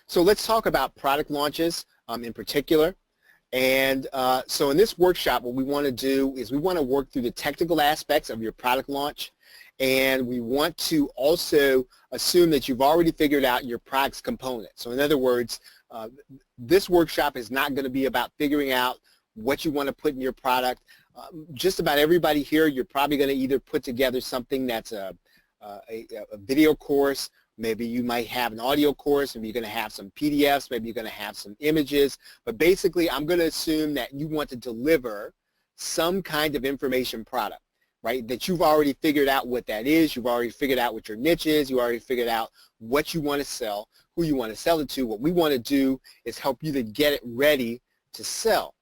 So let's talk about product launches in particular. And so in this workshop, what we want to do is we want to work through the technical aspects of your product launch, and we want to also assume that you've already figured out your product's components. So in other words, this workshop is not going to be about figuring out what you want to put in your product. Just about everybody here, you're probably going to either put together something that's a video course. Maybe you might have an audio course, maybe you're going to have some PDFs, maybe you're going to have some images, but basically I'm going to assume that you want to deliver some kind of information product, right, that you've already figured out what that is, you've already figured out what your niche is, you already figured out what you want to sell, who you want to sell it to. What we want to do is help you to get it ready to sell.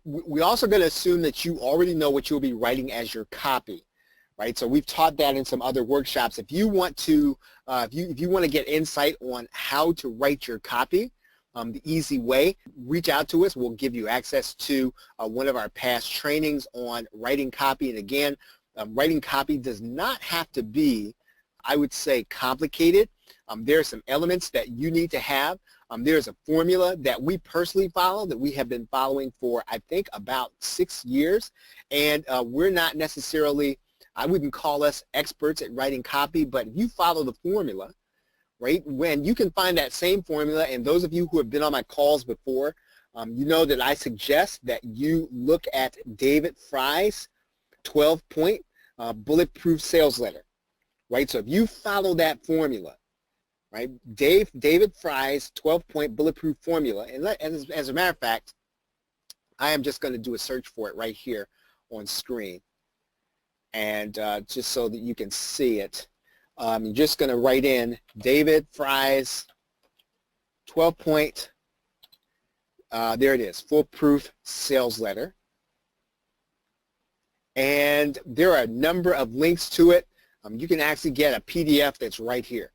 We're also going to assume that you already know what you'll be writing as your copy. Right, so we've taught that in some other workshops. If you want to, if you want to get insight on how to write your copy, the easy way, reach out to us. We'll give you access to one of our past trainings on writing copy. And again, writing copy does not have to be, I would say, complicated. There are some elements that you need to have. There's a formula that we personally follow that we have been following for, I think, about 6 years, and we're not necessarily, I wouldn't call us experts at writing copy, but if you follow the formula, right, when you can find that same formula, and those of you who have been on my calls before, you know that I suggest that you look at David Fry's 12-point bulletproof sales letter, right? So if you follow that formula, right, David Fry's 12-point bulletproof formula, and as a matter of fact, I am just going to do a search for it right here on screen. And just so that you can see it, I'm just going to write in David Fry's 12-point, there it is, foolproof sales letter. And there are a number of links to it. You can actually get a PDF that's right here.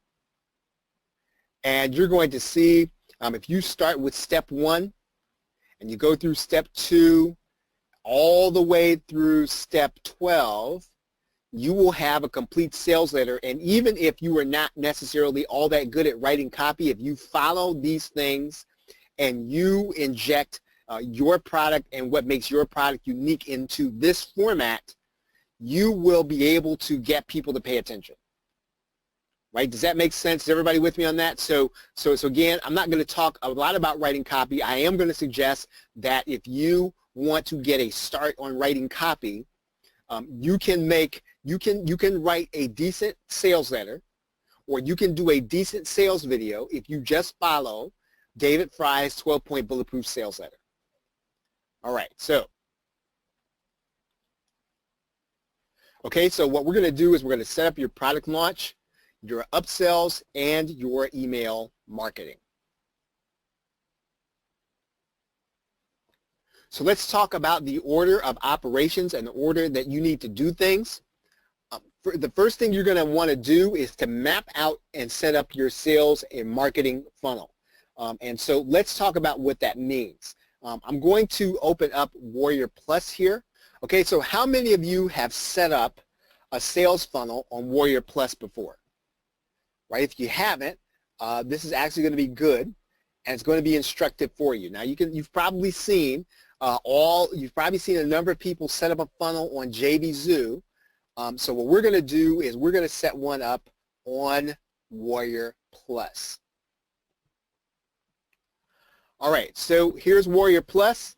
And you're going to see, if you start with step 1 and you go through step 2, all the way through step 12, you will have a complete sales letter. And even if you are not necessarily all that good at writing copy, if you follow these things and you inject your product and what makes your product unique into this format, you will be able to get people to pay attention. Right? Does that make sense? Is everybody with me on that? So again, I'm not going to talk a lot about writing copy. I am going to suggest that if you want to get a start on writing copy, you can write a decent sales letter, or you can do a decent sales video if you just follow David Fry's 12-point bulletproof sales letter. All right, so okay, so what we're going to do is we're going to set up your product launch, your upsells, and your email marketing. So let's talk about the order of operations and the order that you need to do things. The first thing you're going to want to do is to map out and set up your sales and marketing funnel. And so let's talk about what that means. I'm going to open up Warrior Plus here. Okay, so how many of you have set up a sales funnel on Warrior Plus before? Right? If you haven't, this is actually going to be good, and it's going to be instructive for you. Now you've probably seen a number of people set up a funnel on JVZoo. So what we're going to do is we're going to set one up on Warrior Plus. All right, so here's Warrior Plus.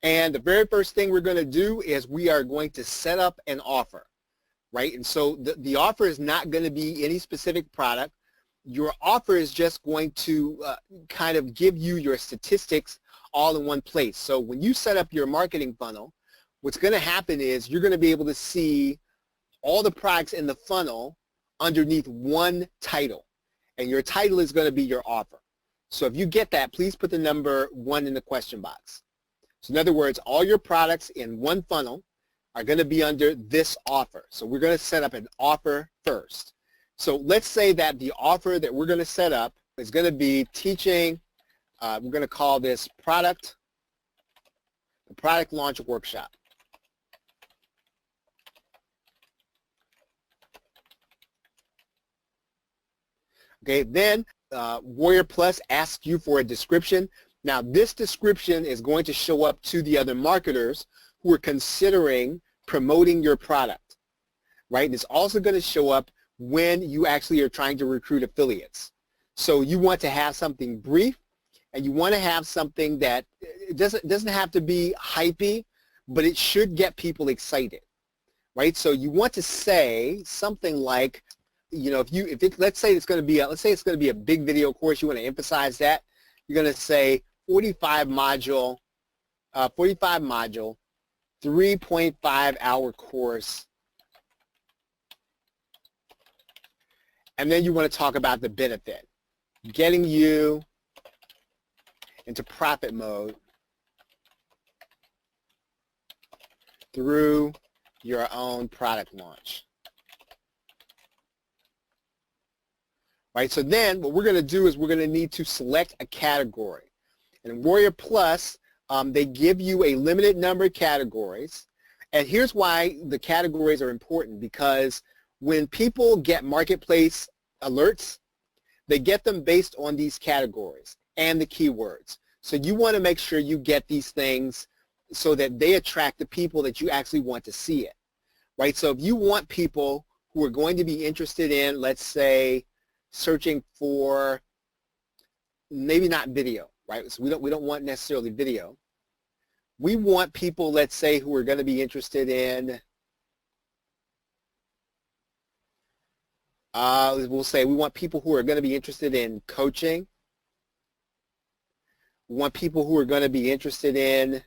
And the very first thing we're going to do is we are going to set up an offer, right? And so the offer is not going to be any specific product. Your offer is just going to kind of give you your statistics all in one place. So when you set up your marketing funnel, what's going to happen is you're going to be able to see all the products in the funnel underneath one title, and your title is going to be your offer. So if you get that, please put the number 1 in the question box. So in other words, all your products in one funnel are going to be under this offer. So we're going to set up an offer first. So let's say that the offer that we're going to set up is going to be teaching, we're going to call this the product launch workshop. Okay, then Warrior Plus asks you for a description. Now this description is going to show up to the other marketers who are considering promoting your product, right? It's also going to show up when you actually are trying to recruit affiliates. So you want to have something brief, and you want to have something that it doesn't have to be hypey, but it should get people excited, right? So you want to say something like, you know, let's say it's going to be a big video course, you want to emphasize that. You're going to say 45 module, 3.5 hour course. And then you want to talk about the benefit, getting you into profit mode through your own product launch. Right, so then what we're going to do is we're going to need to select a category. And in Warrior Plus, they give you a limited number of categories. And here's why the categories are important, because when people get marketplace alerts, they get them based on these categories and the keywords. So you want to make sure you get these things so that they attract the people that you actually want to see it, right? So if you want people who are going to be interested in, let's say, searching for maybe not video, right? So we don't want necessarily video. We want people, let's say, who are going to be interested in, we'll say we want people who are going to be interested in coaching. We want people who are going to be interested in,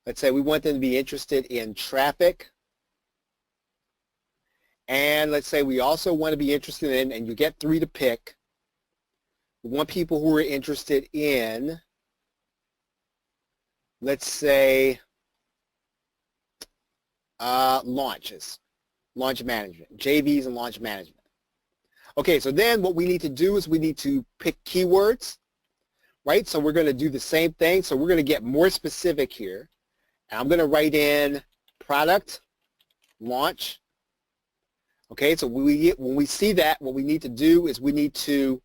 let's say we want them to be interested in traffic. And let's say we also want to be interested in, and you get 3 to pick, we want people who are interested in, let's say, launches, launch management, JVs and launch management. Okay, so then what we need to do is we need to pick keywords, right? So we're going to do the same thing. So we're going to get more specific here. And I'm going to write in product launch. Okay, so when we see that, what we need to do is we need to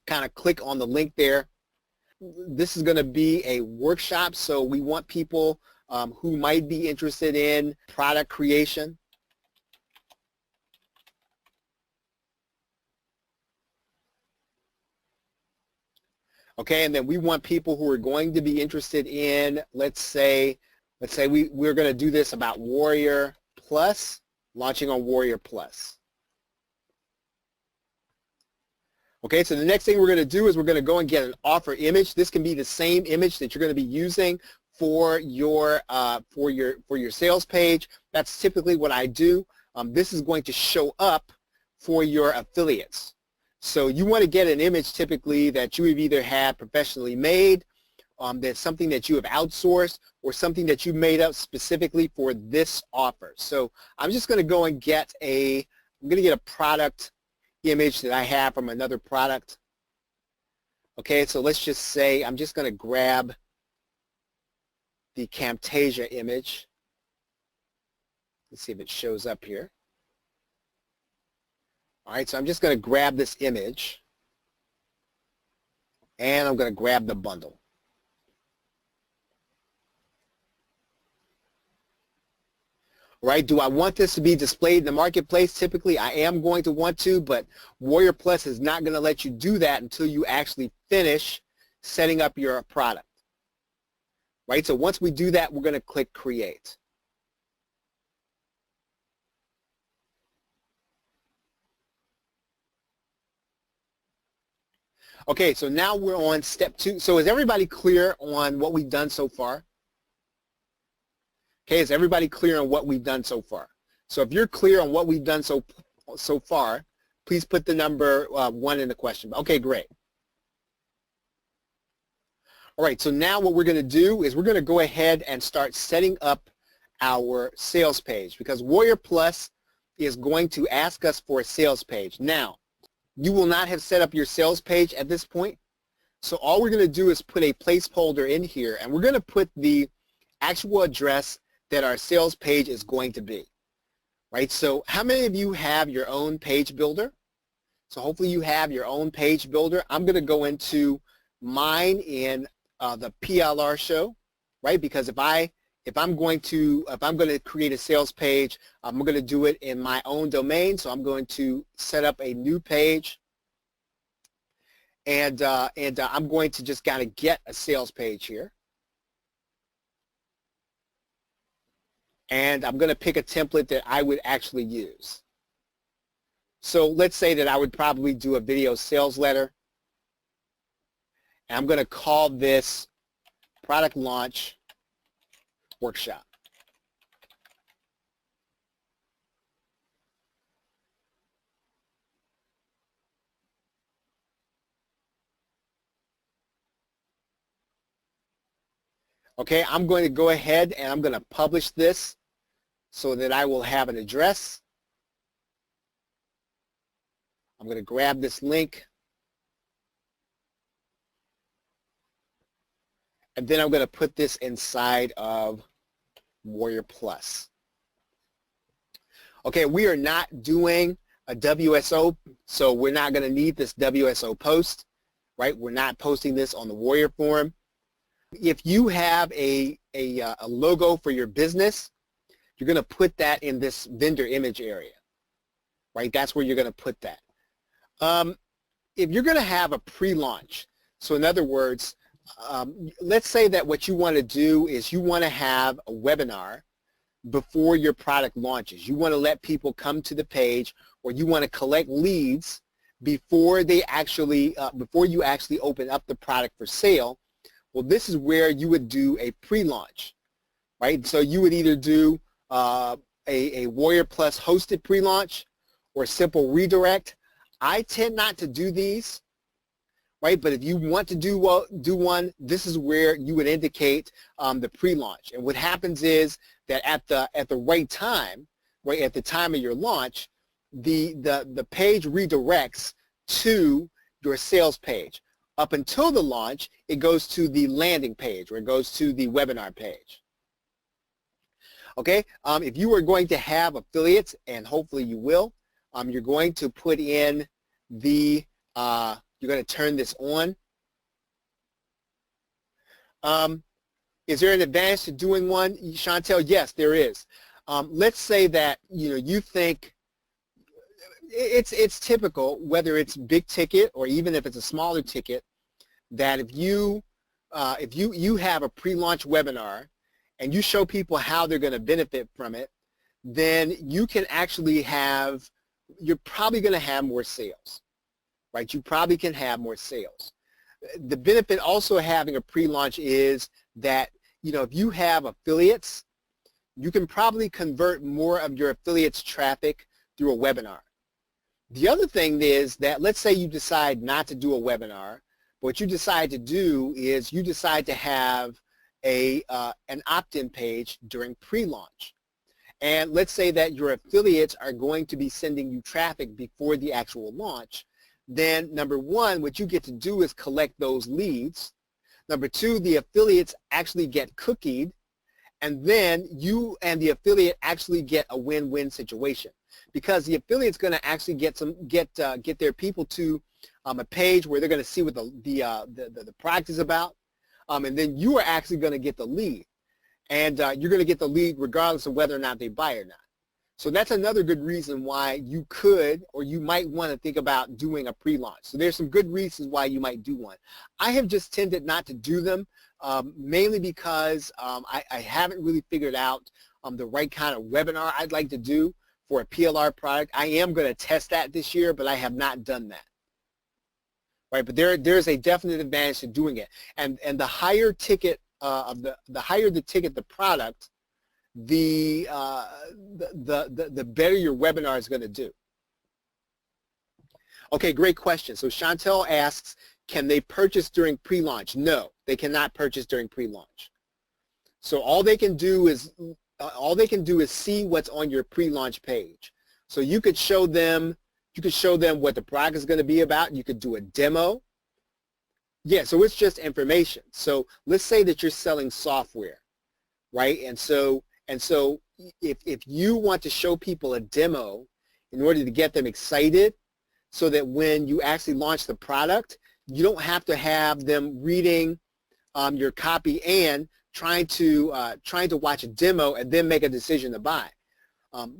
kind of click on the link there. This is going to be a workshop, so we want people who might be interested in product creation. Okay, and then we want people who are going to be interested in, let's say we're going to do this about Warrior Plus. Launching on Warrior Plus. Okay, so the next thing we're going to do is we're going to go and get an offer image. This can be the same image that you're going to be using for your sales page. That's typically what I do. This is going to show up for your affiliates. So you want to get an image typically that you have either had professionally made, that's something that you have outsourced, or something that you made up specifically for this offer. So I'm just going to go and get a product image that I have from another product. Okay, so let's just say I'm just going to grab the Camtasia image. Let's see if it shows up here. All right, so I'm just going to grab this image, and I'm going to grab the bundle. Right? Do I want this to be displayed in the marketplace? Typically, I am going to want to, but Warrior Plus is not going to let you do that until you actually finish setting up your product. Right? So once we do that, we're going to click Create. Okay, so now we're on step 2. So is everybody clear on what we've done so far? Okay, is everybody clear on what we've done so far? So if you're clear on what we've done so far, please put the number 1 in the question. Okay, great. All right, so now what we're going to do is we're going to go ahead and start setting up our sales page, because Warrior Plus is going to ask us for a sales page. Now, you will not have set up your sales page at this point, so all we're going to do is put a placeholder in here, and we're going to put the actual address that our sales page is going to be, right? So how many of you have your own page builder? So hopefully you have your own page builder. I'm going to go into mine in the PLR show, right? Because if I'm going to create a sales page, I'm going to do it in my own domain. So I'm going to set up a new page, and I'm going to just kind of get a sales page here. And I'm going to pick a template that I would actually use. So let's say that I would probably do a video sales letter. And I'm going to call this product launch workshop. Okay, I'm going to go ahead and I'm going to publish this so that I will have an address. I'm going to grab this link. And then I'm going to put this inside of Warrior Plus. Okay, we are not doing a WSO, so we're not going to need this WSO post, right? We're not posting this on the Warrior forum. If you have a logo for your business, you're going to put that in this vendor image area, right? That's where you're going to put that. If you're going to have a pre-launch, so in other words, let's say that what you want to do is you want to have a webinar before your product launches. You want to let people come to the page, or you want to collect leads before they actually before you actually open up the product for sale. Well, this is where you would do a pre-launch, right? So you would either do a Warrior Plus hosted pre-launch or a simple redirect. I tend not to do these, right? But if you want to do one, this is where you would indicate the pre-launch. And what happens is that at the right time, right at the time of your launch, the page redirects to your sales page. Up until the launch, it goes to the landing page, or it goes to the webinar page. Okay, if you are going to have affiliates, and hopefully you will, you're going to put in the, you're going to turn this on. Is there an advantage to doing one, Chantel? Yes, there is. Let's say that you think it's typical, whether it's big ticket or even if it's a smaller ticket, that if you have a pre-launch webinar and you show people how they're going to benefit from it, then you can actually have, you're probably going to have more sales, right? You probably can have more sales. The benefit also of having a pre-launch is that, if you have affiliates, you can probably convert more of your affiliates' traffic through a webinar. The other thing is that, let's say you decide not to do a webinar. What you decide to do is you decide to have an opt-in page during pre-launch. And let's say that your affiliates are going to be sending you traffic before the actual launch. Then number one, what you get to do is collect those leads. Number two, the affiliates actually get cookied. And then you and the affiliate actually get a win-win situation, because the affiliate's going to actually get their people to a page where they're going to see what the product is about, and then you are actually going to get the lead, and you're going to get the lead regardless of whether or not they buy or not. So that's another good reason why you could, or you might want to think about doing a pre-launch. So there's some good reasons why you might do one. I have just tended not to do them, mainly because I haven't really figured out the right kind of webinar I'd like to do for a PLR product. I am going to test that this year, but I have not done that. Right, but there's a definite advantage to doing it, and the higher ticket the higher the ticket the product, the better your webinar is going to do. Okay, great question. So Chantel asks, can they purchase during pre-launch? No, they cannot purchase during pre-launch. So all they can do is see what's on your pre-launch page. So you could show them what the product is going to be about. You could do a demo. Yeah, so it's just information. So let's say that you're selling software, right? And so if you want to show people a demo in order to get them excited, so that when you actually launch the product, you don't have to have them reading your copy and trying to watch a demo and then make a decision to buy.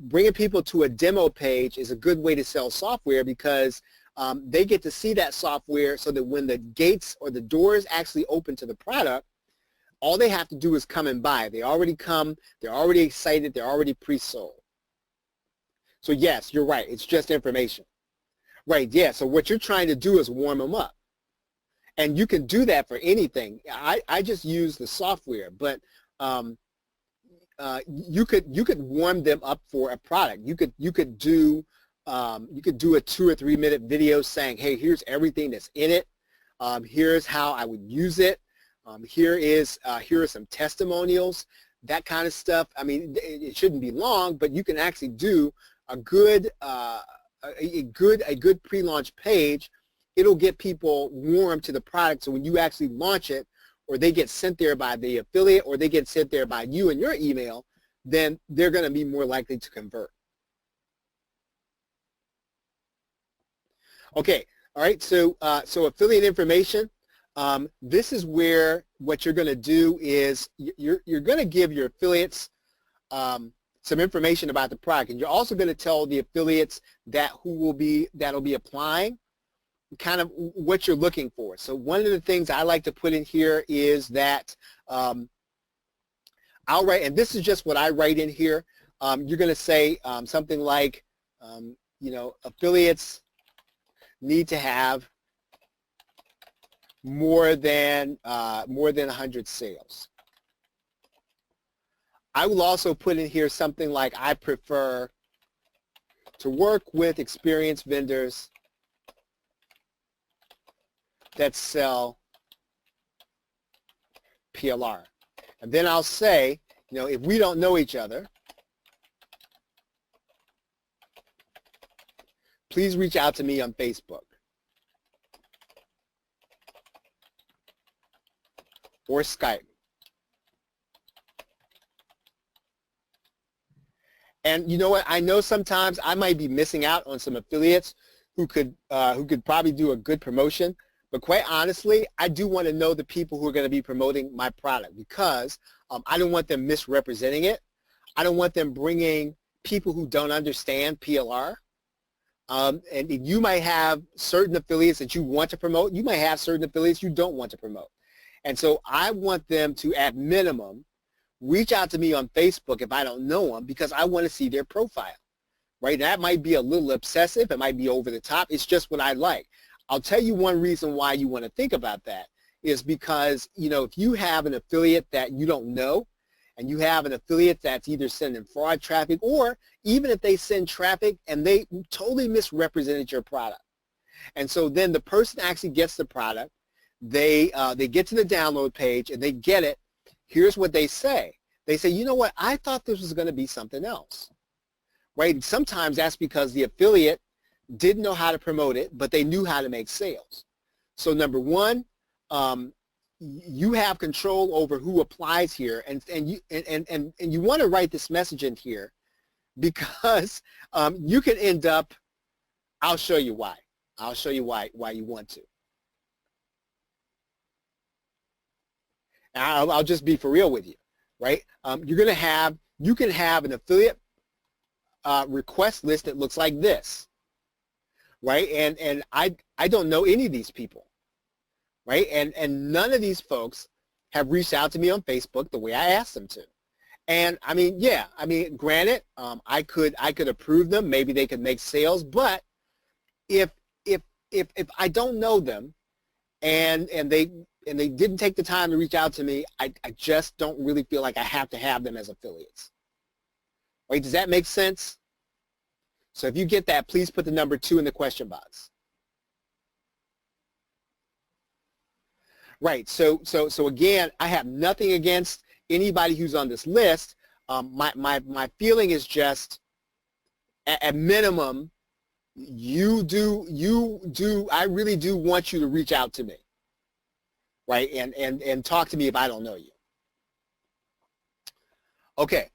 Bringing people to a demo page is a good way to sell software because they get to see that software so that when the gates or the doors actually open to the product, all they have to do is come and buy. They already come, they're already excited, they're already pre-sold. So yes, you're right, it's just information. Right, yeah, so what you're trying to do is warm them up. And you can do that for anything. I just use the software, but you could warm them up for a product. You could do a 2 or 3 minute video saying, hey, here's everything that's in it. Here's how I would use it. Here are some testimonials, that kind of stuff. I mean, it shouldn't be long, but you can actually do a good pre-launch page. It'll get people warm to the product, so when you actually launch it, or they get sent there by the affiliate, or they get sent there by you in your email, then they're going to be more likely to convert. Okay, all right. So affiliate information. This is where what you're going to do is you're going to give your affiliates some information about the product, and you're also going to tell the affiliates that'll be applying kind of what you're looking for. So one of the things I like to put in here is that I'll write, and this is just what I write in here. You're going to say something like, you know, affiliates need to have more than 100 sales. I will also put in here something like, I prefer to work with experienced vendors that sell PLR. And then I'll say, you know, if we don't know each other, please reach out to me on Facebook or Skype. And you know what? I know sometimes I might be missing out on some affiliates who could probably do a good promotion. But quite honestly, I do want to know the people who are going to be promoting my product, because I don't want them misrepresenting it. I don't want them bringing people who don't understand PLR. And you might have certain affiliates that you want to promote. You might have certain affiliates you don't want to promote. And so I want them to, at minimum, reach out to me on Facebook if I don't know them, because I want to see their profile. Right? That might be a little obsessive. It might be over the top. It's just what I like. I'll tell you one reason why you want to think about that is because, you know, if you have an affiliate that you don't know, and you have an affiliate that's either sending fraud traffic, or even if they send traffic and they totally misrepresented your product. And so then the person actually gets the product, they get to the download page and they get it. Here's what they say. They say, you know what, I thought this was going to be something else. Right? And sometimes that's because the affiliate didn't know how to promote it, but they knew how to make sales. So number one, you have control over who applies here, and you want to write this message in here, because you can end up, I'll show you why. I'll show you why you want to. I'll just be for real with you, right? You can have an affiliate request list that looks like this. Right, and I don't know any of these people, right, and none of these folks have reached out to me on Facebook the way I asked them to. And I mean, yeah, I mean, granted, I could approve them, maybe they could make sales, but if I don't know them and they didn't take the time to reach out to me, I just don't really feel like I have to have them as affiliates. Right? Does that make sense? So if you get that, please put the number 2 in the question box. Right. So again, I have nothing against anybody who's on this list. My feeling is just, at minimum, I really do want you to reach out to me. Right. And talk to me if I don't know you. Okay.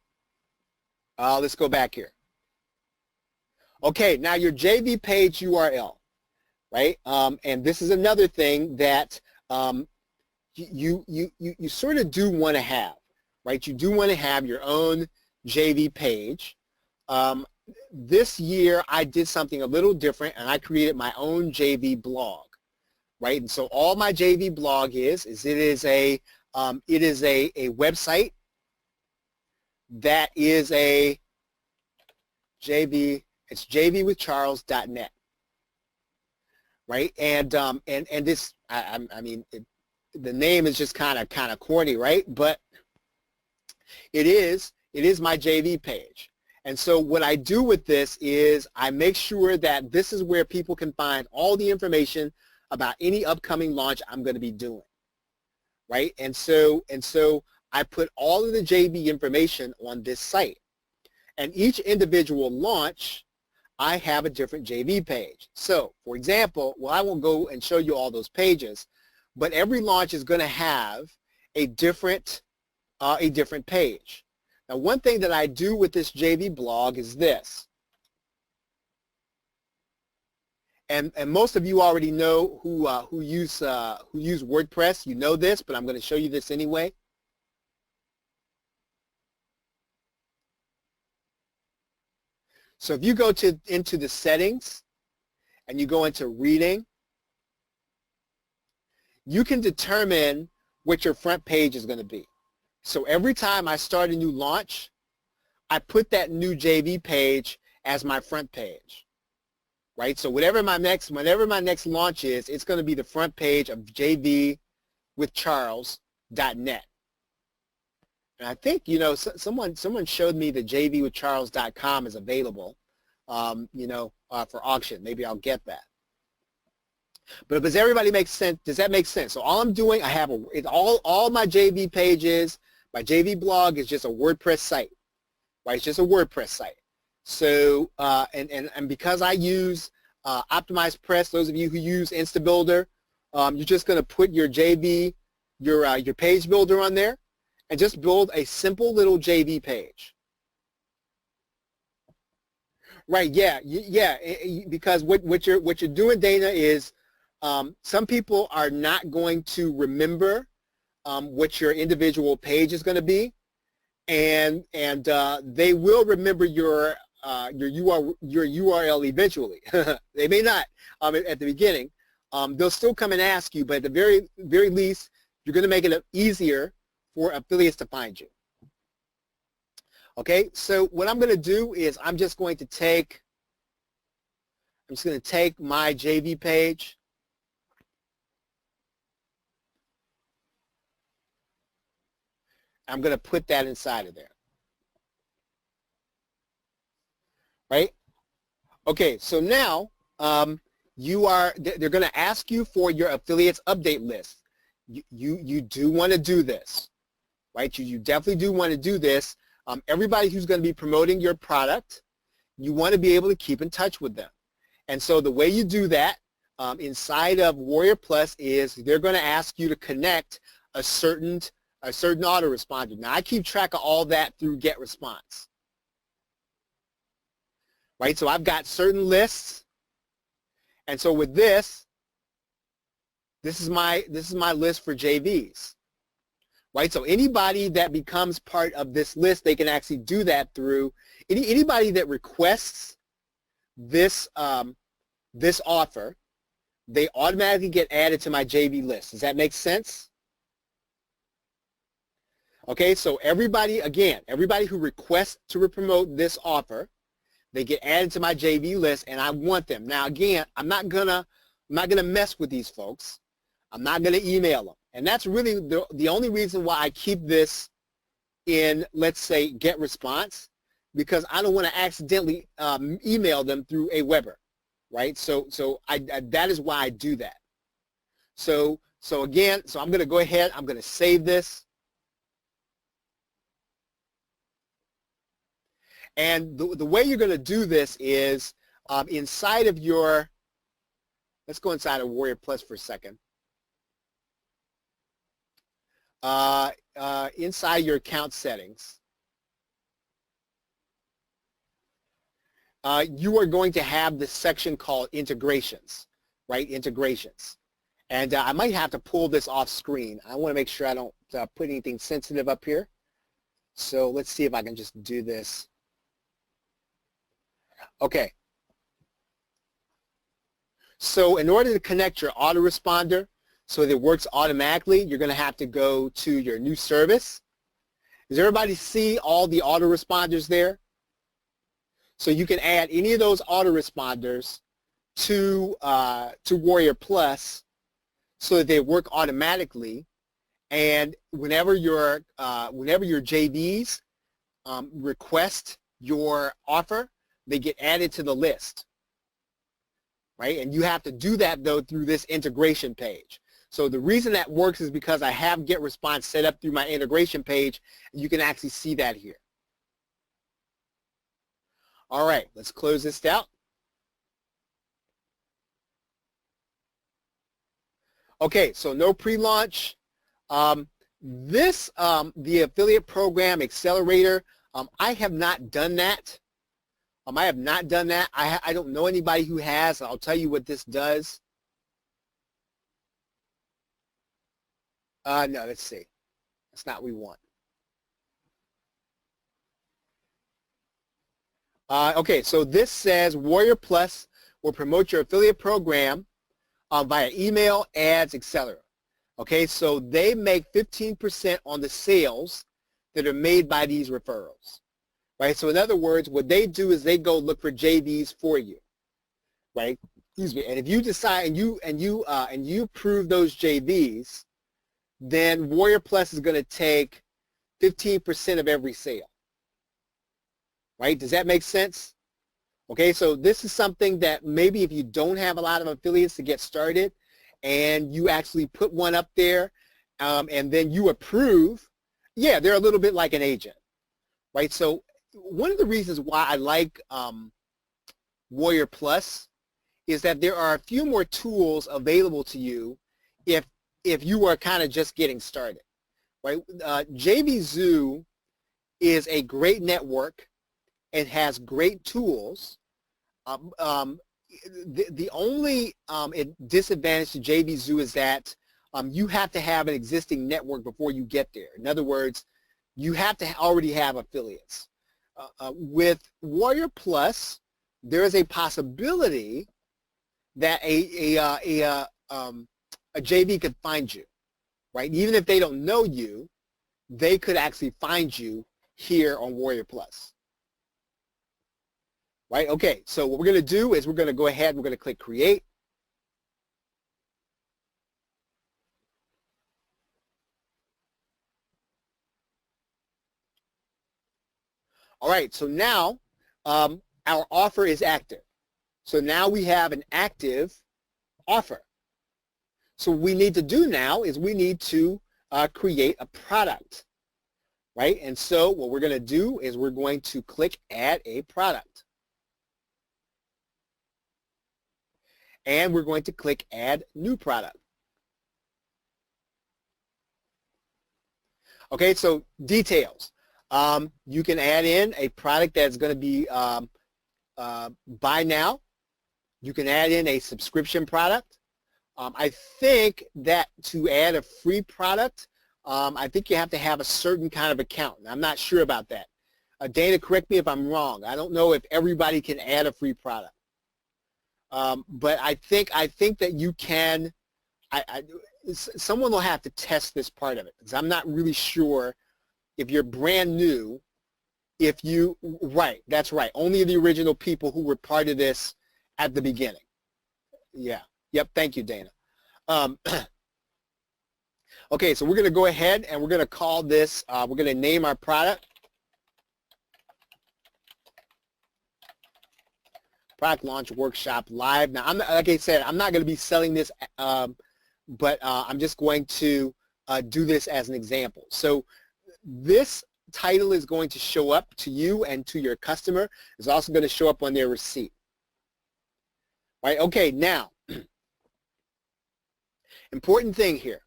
Let's go back here. Okay, now your JV page URL. right? And this is another thing that you sort of do want to have, right? You do want to have your own JV page. This year I did something a little different, and I created my own JV blog, right? And so all my JV blog is it is a website that is a JV. It's jvwithcharles.net, right? And this, I mean, the name is just kind of corny, right? But it is my JV page. And so what I do with this is I make sure that this is where people can find all the information about any upcoming launch I'm going to be doing, right? And so I put all of the JV information on this site. And each individual launch, I have a different JV page. So, for example, well, I won't go and show you all those pages, but every launch is going to have a different page. Now, one thing that I do with this JV blog is this, and most of you already know who use WordPress. You know this, but I'm going to show you this anyway. So if you go into the settings and you go into reading, you can determine what your front page is going to be. So every time I start a new launch, I put that new JV page as my front page, right? So whenever my next launch is, it's going to be the front page of jvwithcharles.net. And I think, you know, someone showed me that jvwithcharles.com is available, for auction. Maybe I'll get that. But does everybody make sense? Does that make sense? So all I'm doing, I have all my JV pages. My JV blog is just a WordPress site, right? It's just a WordPress site. So and because I use Optimized Press, those of you who use InstaBuilder, you're just going to put your JV, your page builder on there, and just build a simple little JV page. Right? Yeah. Because what you're doing, Dana, is some people are not going to remember what your individual page is going to be, and they will remember your URL eventually. They may not at the beginning. They'll still come and ask you, but at the very least, you're going to make it easier for affiliates to find you. Okay, so what I'm going to do is I'm just going to take my JV page. I'm going to put that inside of there. Right? Okay, so now they're going to ask you for your affiliates update list. You do want to do this, right? You definitely do want to do this. Everybody who's going to be promoting your product, you want to be able to keep in touch with them. And so the way you do that inside of Warrior Plus is they're going to ask you to connect a certain autoresponder. Now, I keep track of all that through GetResponse. Right? So I've got certain lists. And so with this is my list for JVs. Right? So anybody that becomes part of this list, they can actually do that through anybody that requests this this offer, they automatically get added to my JV list. Does that make sense? Okay, so everybody who requests to promote this offer, they get added to my JV list, and I want them. Now again, I'm not gonna mess with these folks. I'm not gonna email them. And that's really the only reason why I keep this in, let's say, GetResponse, because I don't want to accidentally email them through Aweber, right? So that is why I do that. So again, I'm going to go ahead. I'm going to save this. And the way you're going to do this is inside of your, let's go inside of Warrior Plus for a second. Inside your account settings, you are going to have this section called integrations, right, integrations. And I might have to pull this off screen. I want to make sure I don't put anything sensitive up here. So let's see if I can just do this. Okay. So in order to connect your autoresponder so that it works automatically, you're going to have to go to your new service. Does everybody see all the autoresponders there? So you can add any of those autoresponders to Warrior Plus so that they work automatically, and whenever your JVs request your offer, they get added to the list, right? And you have to do that though through this integration page. So the reason that works is because I have GetResponse set up through my integration page, and you can actually see that here. All right, let's close this out. Okay, so no pre-launch. The affiliate program accelerator, I have not done that. I have not done that. I don't know anybody who has. I'll tell you what this does. No, let's see. That's not what we want. Okay, so this says Warrior Plus will promote your affiliate program via email, ads, etc. Okay, so they make 15% on the sales that are made by these referrals, right? So in other words, what they do is they go look for JVs for you, right? Excuse me. And if you decide and you approve those JVs, then Warrior Plus is going to take 15% of every sale, right? Does that make sense? Okay, so this is something that maybe if you don't have a lot of affiliates to get started and you actually put one up there and then you approve, yeah, they're a little bit like an agent, right? So one of the reasons why I like Warrior Plus is that there are a few more tools available to you if you are kind of just getting started, right? JVZoo is a great network and has great tools. The only disadvantage to JVZoo is that you have to have an existing network before you get there. In other words, you have to already have affiliates. With Warrior Plus, there is a possibility that a JV could find you, right? Even if they don't know you, they could actually find you here on Warrior Plus. Right, okay, so what we're going to do is we're going to go ahead, we're going to click Create. All right, so now our offer is active. So now we have an active offer. So what we need to do now is we need to create a product, right? And so what we're going to do is we're going to click Add a Product. And we're going to click Add New Product. Okay, so details. You can add in a product that's going to be buy now. You can add in a subscription product. I think that to add a free product, I think you have to have a certain kind of account. I'm not sure about that. Dana, correct me if I'm wrong. I don't know if everybody can add a free product. But I think that you can. Someone will have to test this part of it because I'm not really sure if you're brand new. Right, that's right. Only the original people who were part of this at the beginning. Yeah. Yep. Thank you, Dana. Okay, so we're going to go ahead and we're going to call this. We're going to name our product. Product Launch Workshop Live. Now, like I said, I'm not going to be selling this, but I'm just going to do this as an example. So this title is going to show up to you and to your customer. It's also going to show up on their receipt. Right? Okay, now, important thing here.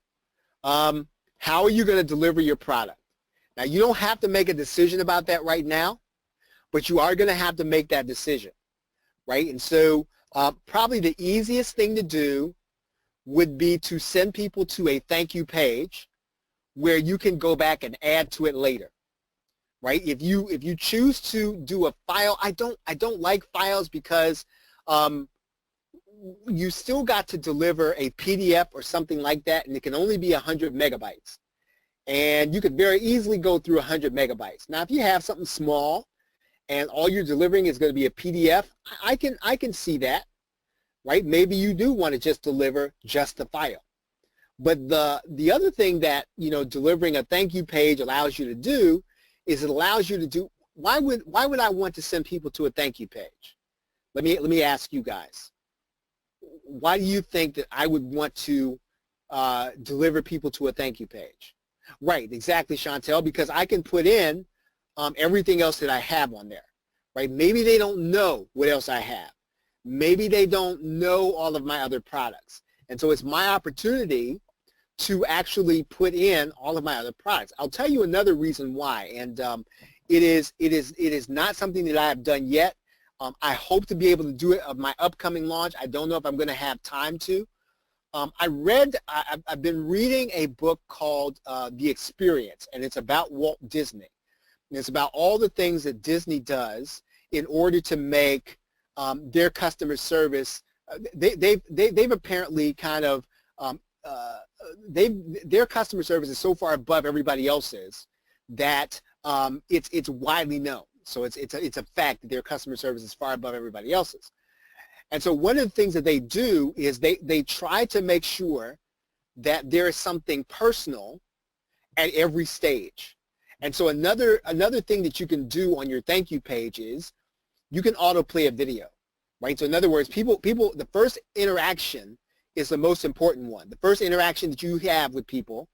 How are you going to deliver your product? Now, you don't have to make a decision about that right now, but you are going to have to make that decision. Right? And so Probably the easiest thing to do would be to send people to a thank you page where you can go back and add to it later, right? If you choose to do a file, I don't like files because you still got to deliver a PDF or something like that, and it can only be 100 megabytes. And you could very easily go through 100 megabytes. Now, if you have something small and all you're delivering is going to be a PDF, I can see that, right? Maybe you do want to just deliver just the file. But the other thing that, you know, delivering a thank you page allows you to do is it allows you to do, why would I want to send people to a thank you page? Let me ask you guys. Why do you think that I would want to deliver people to a thank you page? Right, exactly, Chantel, because I can put in everything else that I have on there, right? Maybe they don't know what else I have. Maybe they don't know all of my other products. And so it's my opportunity to actually put in all of my other products. I'll tell you another reason why, and it is not something that I have done yet. I hope to be able to do it of my upcoming launch. I don't know if I'm going to have time to. I've been reading a book called The Experience, and it's about Walt Disney. And it's about all the things that Disney does in order to make their customer service. They've apparently kind of their customer service is so far above everybody else's that it's widely known. So it's a fact that their customer service is far above everybody else's. And so one of the things that they do is they try to make sure that there is something personal at every stage. And so another thing that you can do on your thank you page is you can autoplay a video, right? So in other words, people, the first interaction is the most important one. The first interaction that you have with people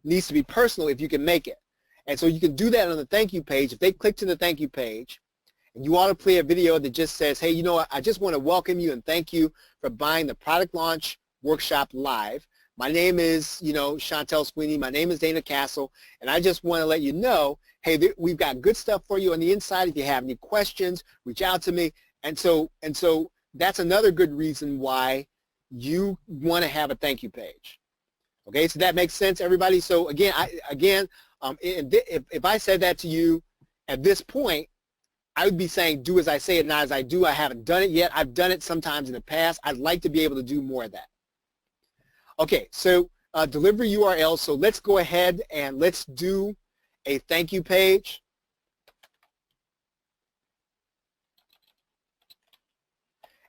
needs to be personal if you can make it. And so you can do that on the thank you page. If they click to the thank you page and you want to play a video that just says, hey, you know what, I just want to welcome you and thank you for buying the Product Launch Workshop Live. My name is, you know, Chantel Sweeney. My name is Dana Castle, and I just want to let you know, hey, we've got good stuff for you on the inside. If you have any questions, reach out to me. And so that's another good reason why you want to have a thank you page. Okay, so that makes sense, everybody. So again, if I said that to you at this point, I would be saying do as I say and not as I do. I haven't done it yet. I've done it sometimes in the past. I'd like to be able to do more of that. Okay, so delivery URL. So let's go ahead and let's do a thank you page.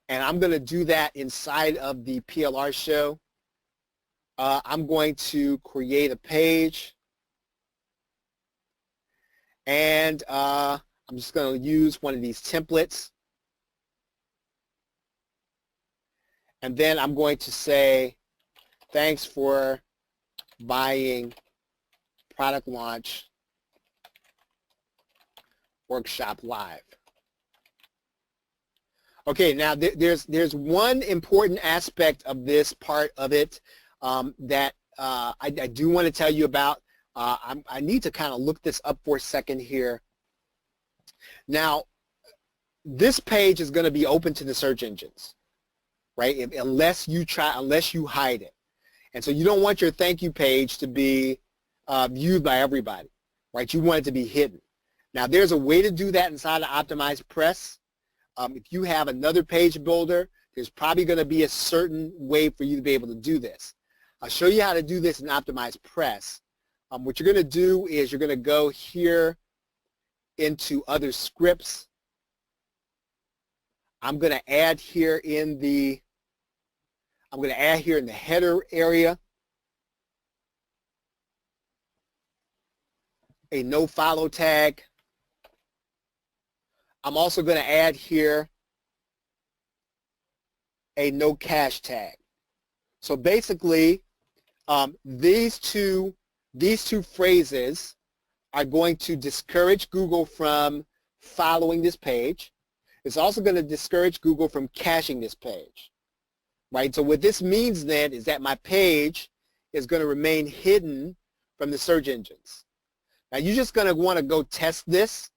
And I'm going to do that inside of the PLR show. I'm going to create a page. And I'm just going to use one of these templates. And then I'm going to say, thanks for buying Product Launch Workshop Live. Okay, now there's one important aspect of this part of it that I do want to tell you about. I need to kind of look this up for a second here. Now, this page is going to be open to the search engines, right? Unless you hide it. And so you don't want your thank you page to be viewed by everybody, right? You want it to be hidden. Now, there's a way to do that inside of Optimize Press. If you have another page builder, there's probably going to be a certain way for you to be able to do this. I'll show you how to do this in Optimize Press. What you're going to do is you're going to go here into other scripts. I'm going to add here in the header area a no follow tag. I'm also going to add here a no cache tag. So basically, these two phrases are going to discourage Google from following this page. It's also going to discourage Google from caching this page, right? So what this means then is that my page is going to remain hidden from the search engines. Now you're just going to want to go test this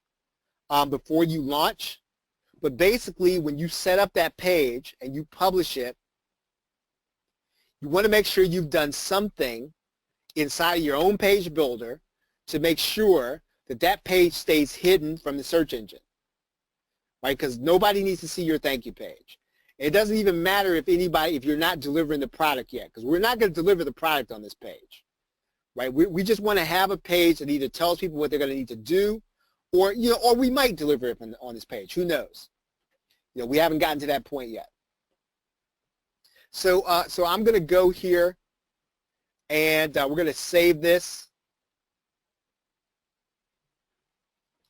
before you launch. But basically, when you set up that page and you publish it, you want to make sure you've done something inside of your own page builder to make sure that that page stays hidden from the search engine, right? Because nobody needs to see your thank you page. It doesn't even matter if you're not delivering the product yet, because we're not going to deliver the product on this page, right? We just want to have a page that either tells people what they're going to need to do, or or we might deliver it on this page. Who knows? We haven't gotten to that point yet. So I'm going to go here, and we're going to save this.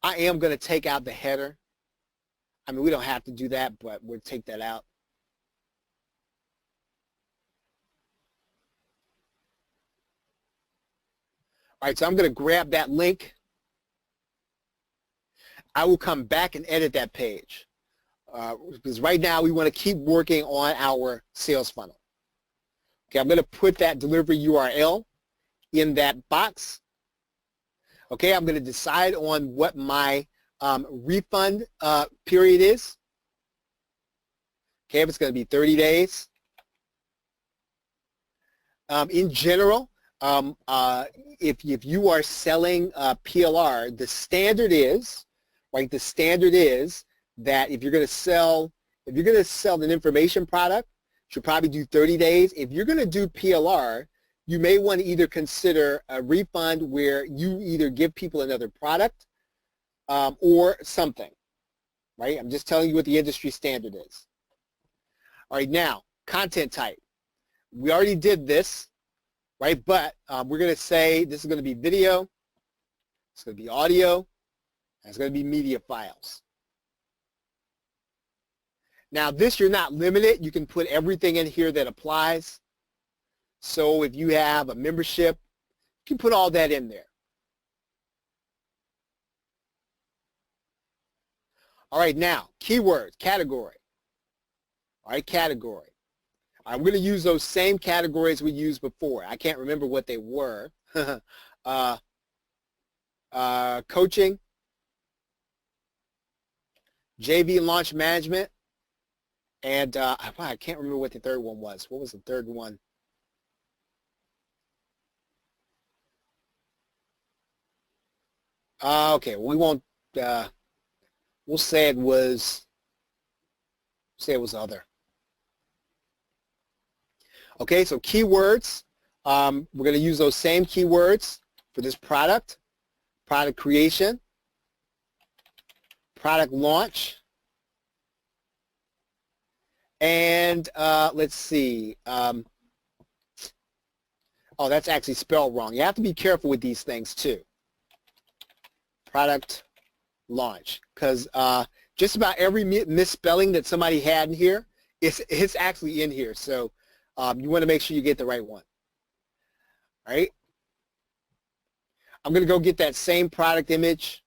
I am going to take out the header. I mean, we don't have to do that, but we'll take that out. All right, so I'm going to grab that link. I will come back and edit that page. Because right now we want to keep working on our sales funnel. Okay, I'm going to put that delivery URL in that box. Okay, I'm going to decide on what my refund period is. Okay, if it's going to be 30 days. In general, if you are selling PLR, the standard is, right? The standard is that if you're going to sell an information product, you should probably do 30 days. If you're going to do PLR, you may want to either consider a refund where you either give people another product or something, right? I'm just telling you what the industry standard is. All right, now, content type. We already did this, right? But we're going to say this is going to be video, it's going to be audio, and it's going to be media files. Now this, you're not limited. You can put everything in here that applies. So if you have a membership, you can put all that in there. All right, now, keywords, category. All right, category. I'm going to use those same categories we used before. I can't remember what they were. Coaching, JV launch management, and I can't remember what the third one was. What was the third one? Okay, we won't. We'll say it was. Say it was other. Okay, so keywords. We're going to use those same keywords for this product. Product creation. Product launch. And let's see. Oh, that's actually spelled wrong. You have to be careful with these things too. Product launch, because just about every misspelling that somebody had in here, it's actually in here. So you want to make sure you get the right one. All right. I'm going to go get that same product image.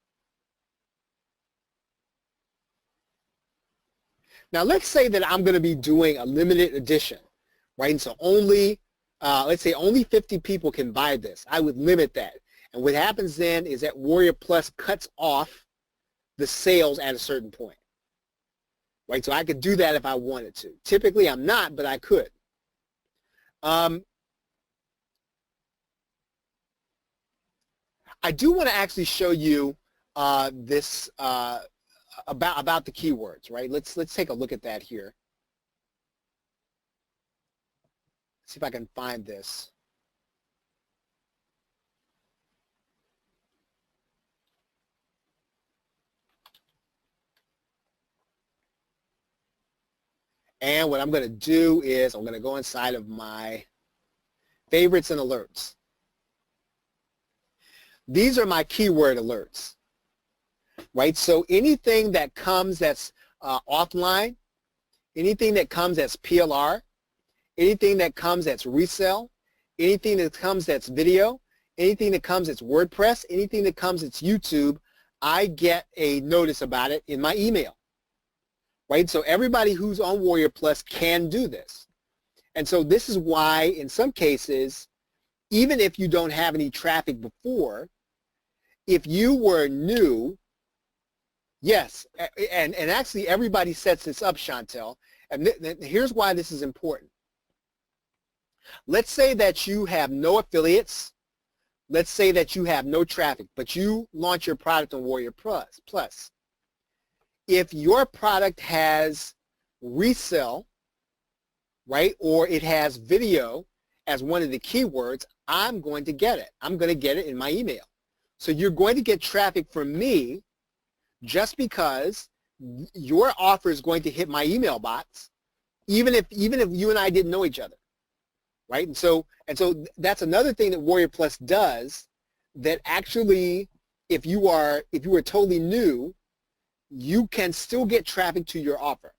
Now let's say that I'm going to be doing a limited edition, right? And so only, let's say only 50 people can buy this. I would limit that. And what happens then is that Warrior Plus cuts off the sales at a certain point, right? So I could do that if I wanted to. Typically I'm not, but I could. I do want to actually show you this about the keywords, right? Let's take a look at that here. Let's see if I can find this. And what I'm going to do is I'm going to go inside of my favorites and alerts. These are my keyword alerts, right? So anything that comes that's offline, anything that comes that's PLR, anything that comes that's resell, anything that comes that's video, anything that comes that's WordPress, anything that comes that's YouTube, I get a notice about it in my email. Right? So everybody who's on Warrior Plus can do this. And so this is why in some cases, even if you don't have any traffic before, if you were new, Yes, and actually everybody sets this up, Chantel. And here's why this is important. Let's say that you have no affiliates. Let's say that you have no traffic, but you launch your product on Warrior Plus. If your product has resell, right, or it has video as one of the keywords, I'm going to get it. I'm going to get it in my email. So you're going to get traffic from me just because your offer is going to hit my email box, even if you and I didn't know each other, right? And so that's another thing that Warrior Plus does, that actually, if you are totally new, you can still get traffic to your offer,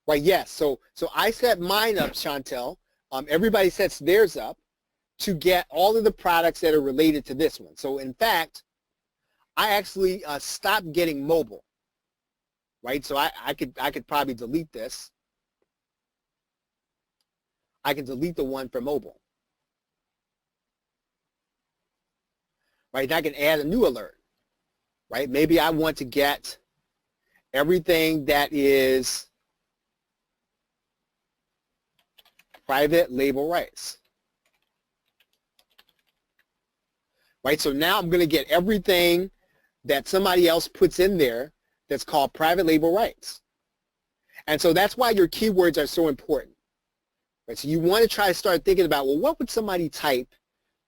right? Yes. So I set mine up, Chantel. Everybody sets theirs up to get all of the products that are related to this one. So in fact, I actually stopped getting mobile, right? So I could probably delete this. I can delete the one for mobile, right? And I can add a new alert, right? Maybe I want to get everything that is private label rights, right? So now I'm going to get everything that somebody else puts in there that's called private label rights. And so that's why your keywords are so important, right? So you want to try to start thinking about, well, what would somebody type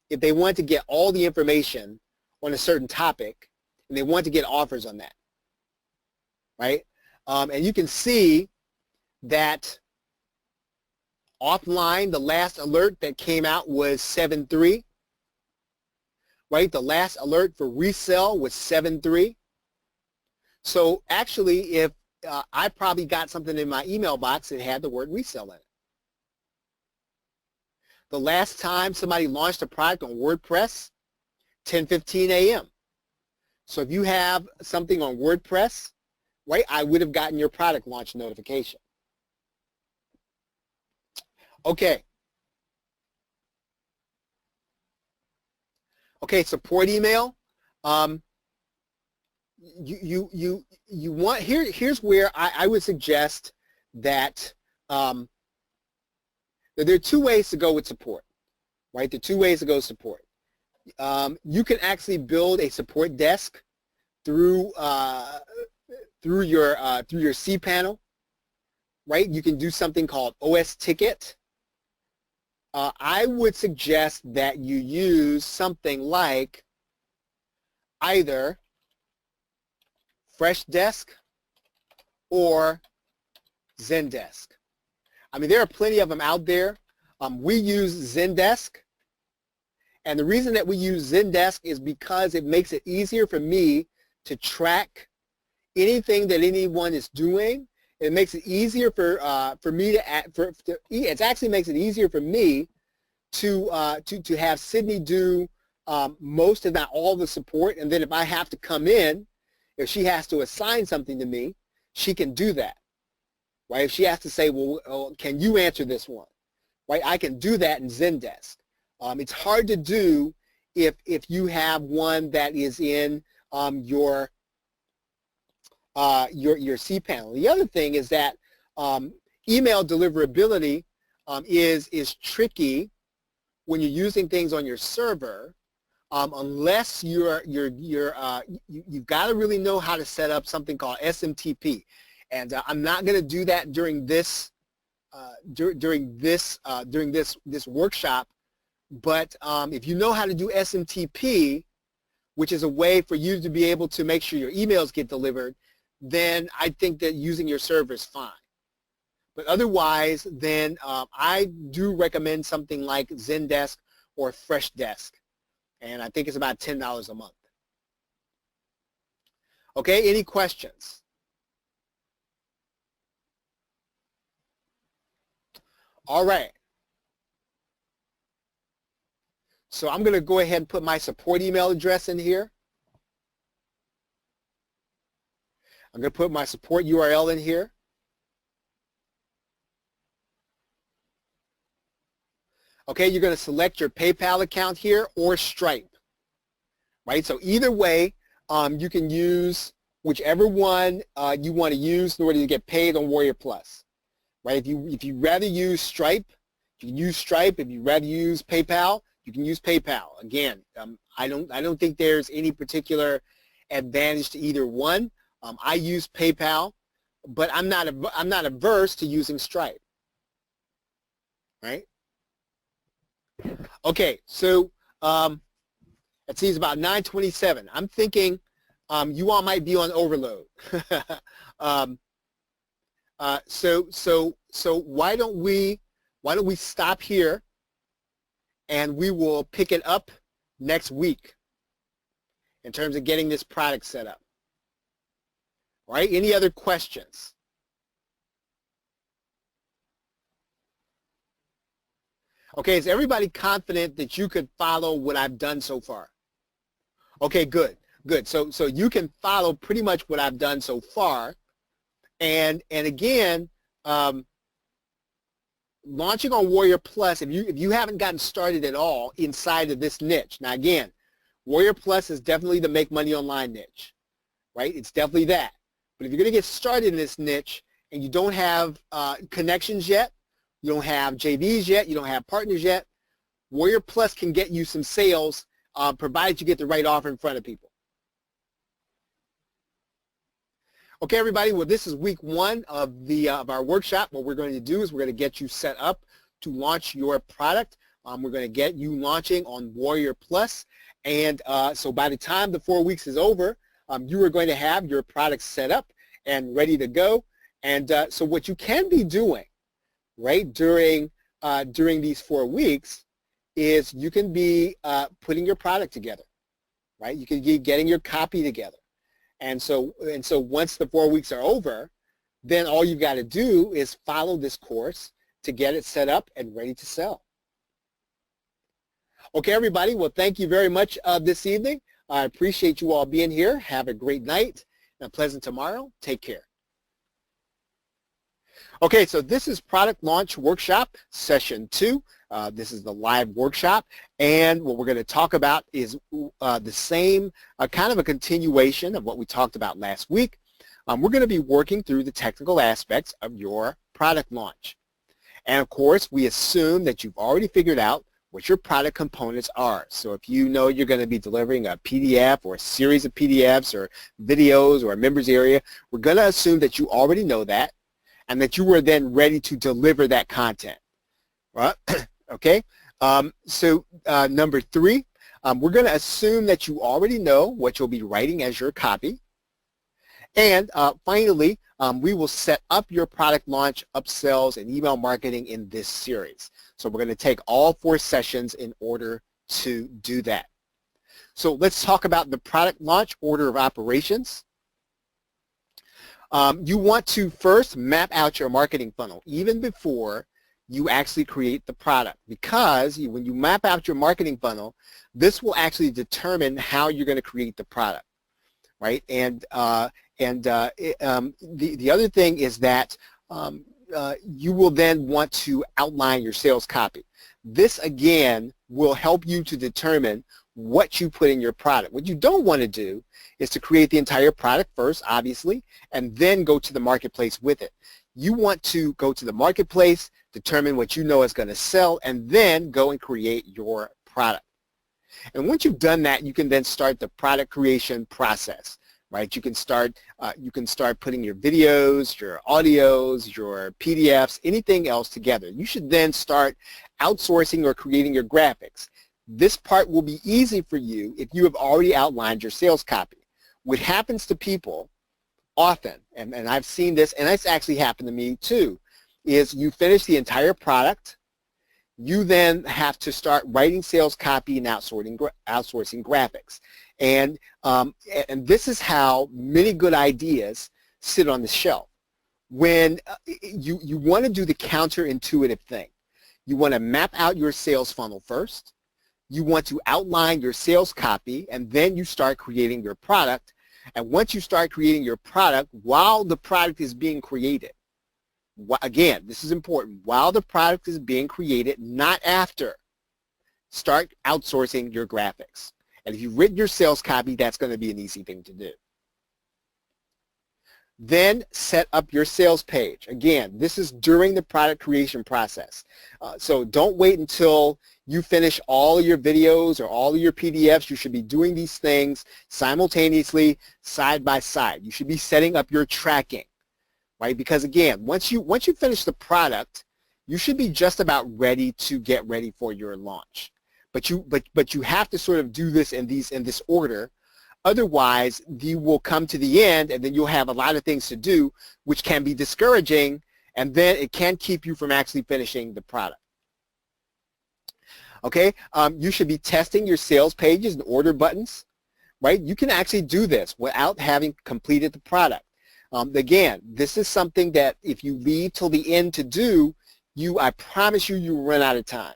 if they want to get all the information on a certain topic and they want to get offers on that, right? And you can see that offline, the last alert that came out was 7.3. Right, the last alert for resell was 7.3. So actually, if I probably got something in my email box that had the word resell in it. The last time somebody launched a product on WordPress, 10:15 a.m. So if you have something on WordPress, right, I would have gotten your product launch notification. Okay. Okay, support email. You want, here's where I would suggest that there are two ways to go with support, right? There are two ways to go with support. You can actually build a support desk through your cPanel, right? You can do something called OS Ticket. I would suggest that you use something like either Freshdesk or Zendesk. I mean, there are plenty of them out there. We use Zendesk, and the reason that we use Zendesk is because it makes it easier for me to track anything that anyone is doing. It makes it easier for me to it actually makes it easier for me to have Sydney do most, if not all, the support, and then if I have to come in, if she has to assign something to me, she can do that, right? If she has to say, well, can you answer this one, right? I can do that in Zendesk. It's hard to do if you have one that is in your cPanel. The other thing is that email deliverability is tricky when you're using things on your server, unless you've got to really know how to set up something called SMTP. And I'm not going to do that during this this workshop. But if you know how to do SMTP, which is a way for you to be able to make sure your emails get delivered, then I think that using your server is fine. But otherwise, then I do recommend something like Zendesk or Freshdesk. And I think it's about $10 a month. Okay, any questions? All right. So I'm going to go ahead and put my support email address in here. I'm going to put my support URL in here. Okay, you're going to select your PayPal account here or Stripe, right? So either way, you can use whichever one you want to use in order to get paid on Warrior Plus, right? If you rather use Stripe, you can use Stripe. If you rather use PayPal, you can use PayPal. Again, I don't think there's any particular advantage to either one. I use PayPal, but I'm not averse to using Stripe, right? Okay, so it seems about 9:27. I'm thinking you all might be on overload. So why don't we stop here, and we will pick it up next week in terms of getting this product set up. All right, any other questions? Okay, is everybody confident that you could follow what I've done so far? Okay, good, good. So you can follow pretty much what I've done so far. And again, launching on Warrior Plus, if you haven't gotten started at all inside of this niche. Now again, Warrior Plus is definitely the make money online niche, right? It's definitely that. But if you're going to get started in this niche and you don't have connections yet, you don't have JVs yet, you don't have partners yet, Warrior Plus can get you some sales provided you get the right offer in front of people. Okay, everybody, well, this is week one of our workshop. What we're going to do is we're going to get you set up to launch your product. We're going to get you launching on Warrior Plus. And so by the time the 4 weeks is over, you are going to have your product set up and ready to go. And so what you can be doing, right, during these 4 weeks is you can be putting your product together, right? You can be getting your copy together. And so once the 4 weeks are over, then all you've got to do is follow this course to get it set up and ready to sell. Okay, everybody. Well, thank you very much this evening. I appreciate you all being here. Have a great night and a pleasant tomorrow. Take care. Okay, so this is Product Launch Workshop Session 2. This is the live workshop, and what we're going to talk about is the same kind of a continuation of what we talked about last week. We're going to be working through the technical aspects of your product launch. And of course, we assume that you've already figured out what your product components are. So if you know you're going to be delivering a PDF or a series of PDFs or videos or a members area, we're going to assume that you already know that and that you were then ready to deliver that content. Right? Okay, so number 3, we're going to assume that you already know what you'll be writing as your copy. And finally, we will set up your product launch, upsells, and email marketing in this series. So we're going to take all 4 sessions in order to do that. So let's talk about the product launch order of operations. You want to first map out your marketing funnel even before you actually create the product, because when you map out your marketing funnel, this will actually determine how you're going to create the product, right? And the other thing is that you will then want to outline your sales copy. This again will help you to determine what you put in your product. What you don't want to do is to create the entire product first, obviously, and then go to the marketplace with it. You want to go to the marketplace, determine what you know is going to sell, and then go and create your product. And once you've done that, you can then start the product creation process, right? You can start putting your videos, your audios, your PDFs, anything else together. You should then start outsourcing or creating your graphics. This part will be easy for you if you have already outlined your sales copy. What happens to people often, and I've seen this, and it's actually happened to me too, is you finish the entire product, you then have to start writing sales copy and outsourcing graphics. And this is how many good ideas sit on the shelf. When you want to do the counterintuitive thing, you want to map out your sales funnel first, you want to outline your sales copy, and then you start creating your product. And once you start creating your product, while the product is being created, again, this is important, while the product is being created, not after, start outsourcing your graphics. And if you've written your sales copy, that's going to be an easy thing to do. Then set up your sales page. Again, this is during the product creation process. So don't wait until you finish all of your videos or all of your PDFs. You should be doing these things simultaneously, side by side. You should be setting up your tracking, right? Because again, once you finish the product, you should be just about ready to get ready for your launch. But you have to sort of do this in this order. Otherwise, you will come to the end and then you'll have a lot of things to do, which can be discouraging, and then it can keep you from actually finishing the product. Okay, you should be testing your sales pages and order buttons, right? You can actually do this without having completed the product. Again, this is something that if you leave till the end to do, I promise you will run out of time,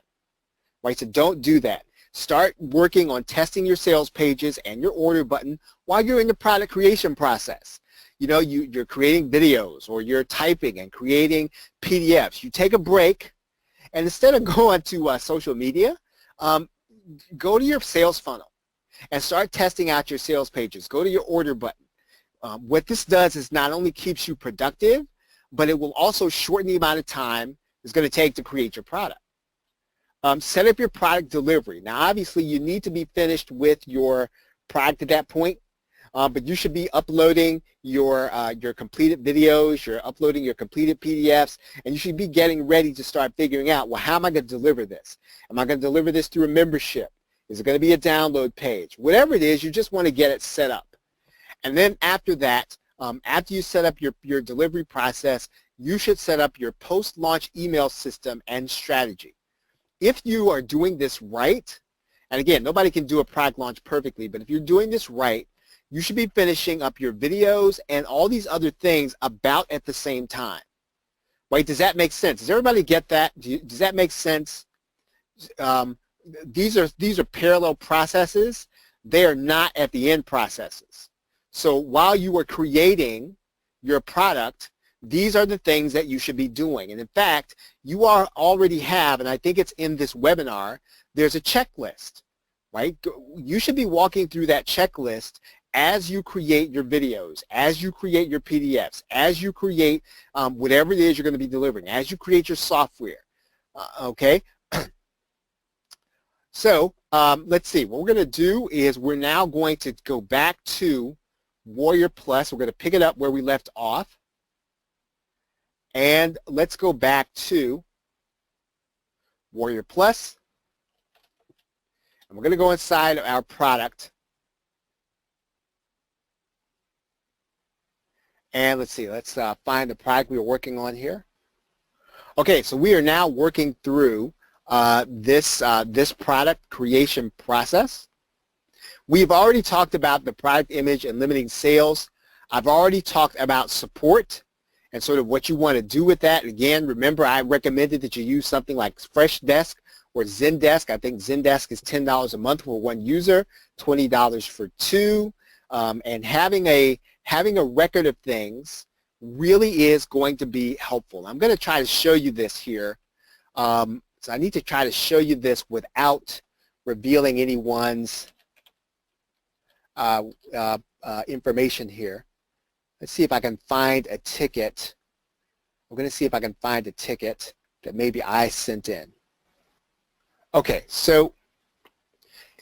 right? So don't do that. Start working on testing your sales pages and your order button while you're in the product creation process. You know, you're creating videos or you're typing and creating PDFs. You take a break, and instead of going to social media, go to your sales funnel and start testing out your sales pages. Go to your order button. What this does is not only keeps you productive, but it will also shorten the amount of time it's going to take to create your product. Set up your product delivery. Now, obviously, you need to be finished with your product at that point, but you should be uploading your completed videos, you're uploading your completed PDFs, and you should be getting ready to start figuring out, well, how am I going to deliver this? Am I going to deliver this through a membership? Is it going to be a download page? Whatever it is, you just want to get it set up. And then after that, after you set up your delivery process, you should set up your post-launch email system and strategy. If you are doing this right, and again, nobody can do a product launch perfectly, but if you're doing this right, you should be finishing up your videos and all these other things about at the same time. Right? Does that make sense? Does everybody get that? Does that make sense? These are parallel processes. They are not at the end processes. So while you are creating your product, these are the things that you should be doing. And in fact, you already have, and I think it's in this webinar, there's a checklist, right? You should be walking through that checklist as you create your videos, as you create your PDFs, as you create whatever it is you're going to be delivering, as you create your software, okay? So let's see. What we're going to do is we're now going to go back to Warrior Plus. We're going to pick it up where we left off. And let's go back to Warrior Plus. And we're going to go inside our product. And let's see, let's find the product we were working on here. Okay, so we are now working through this product creation process. We've already talked about the product image and limiting sales. I've already talked about support and sort of what you want to do with that. Again, remember I recommended that you use something like Freshdesk or Zendesk. I think Zendesk is $10 a month for one user, $20 for two. And having a record of things really is going to be helpful. I'm going to try to show you this here. So I need to try to show you this without revealing anyone's information here. Let's see if I can find a ticket. I'm going to see if I can find a ticket that maybe I sent in. Okay, so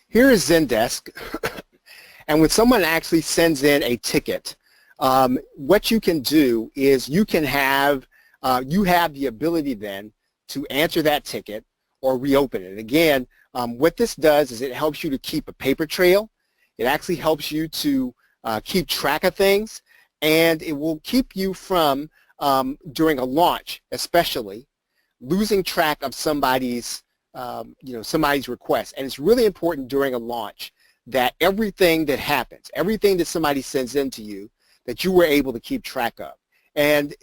here is Zendesk. And when someone actually sends in a ticket, what you can do is you have the ability then to answer that ticket or reopen it. Again, what this does is it helps you to keep a paper trail. It actually helps you to keep track of things, and it will keep you from, during a launch especially, losing track of somebody's request. And it's really important during a launch that everything that happens, everything that somebody sends in to you, that you were able to keep track of. And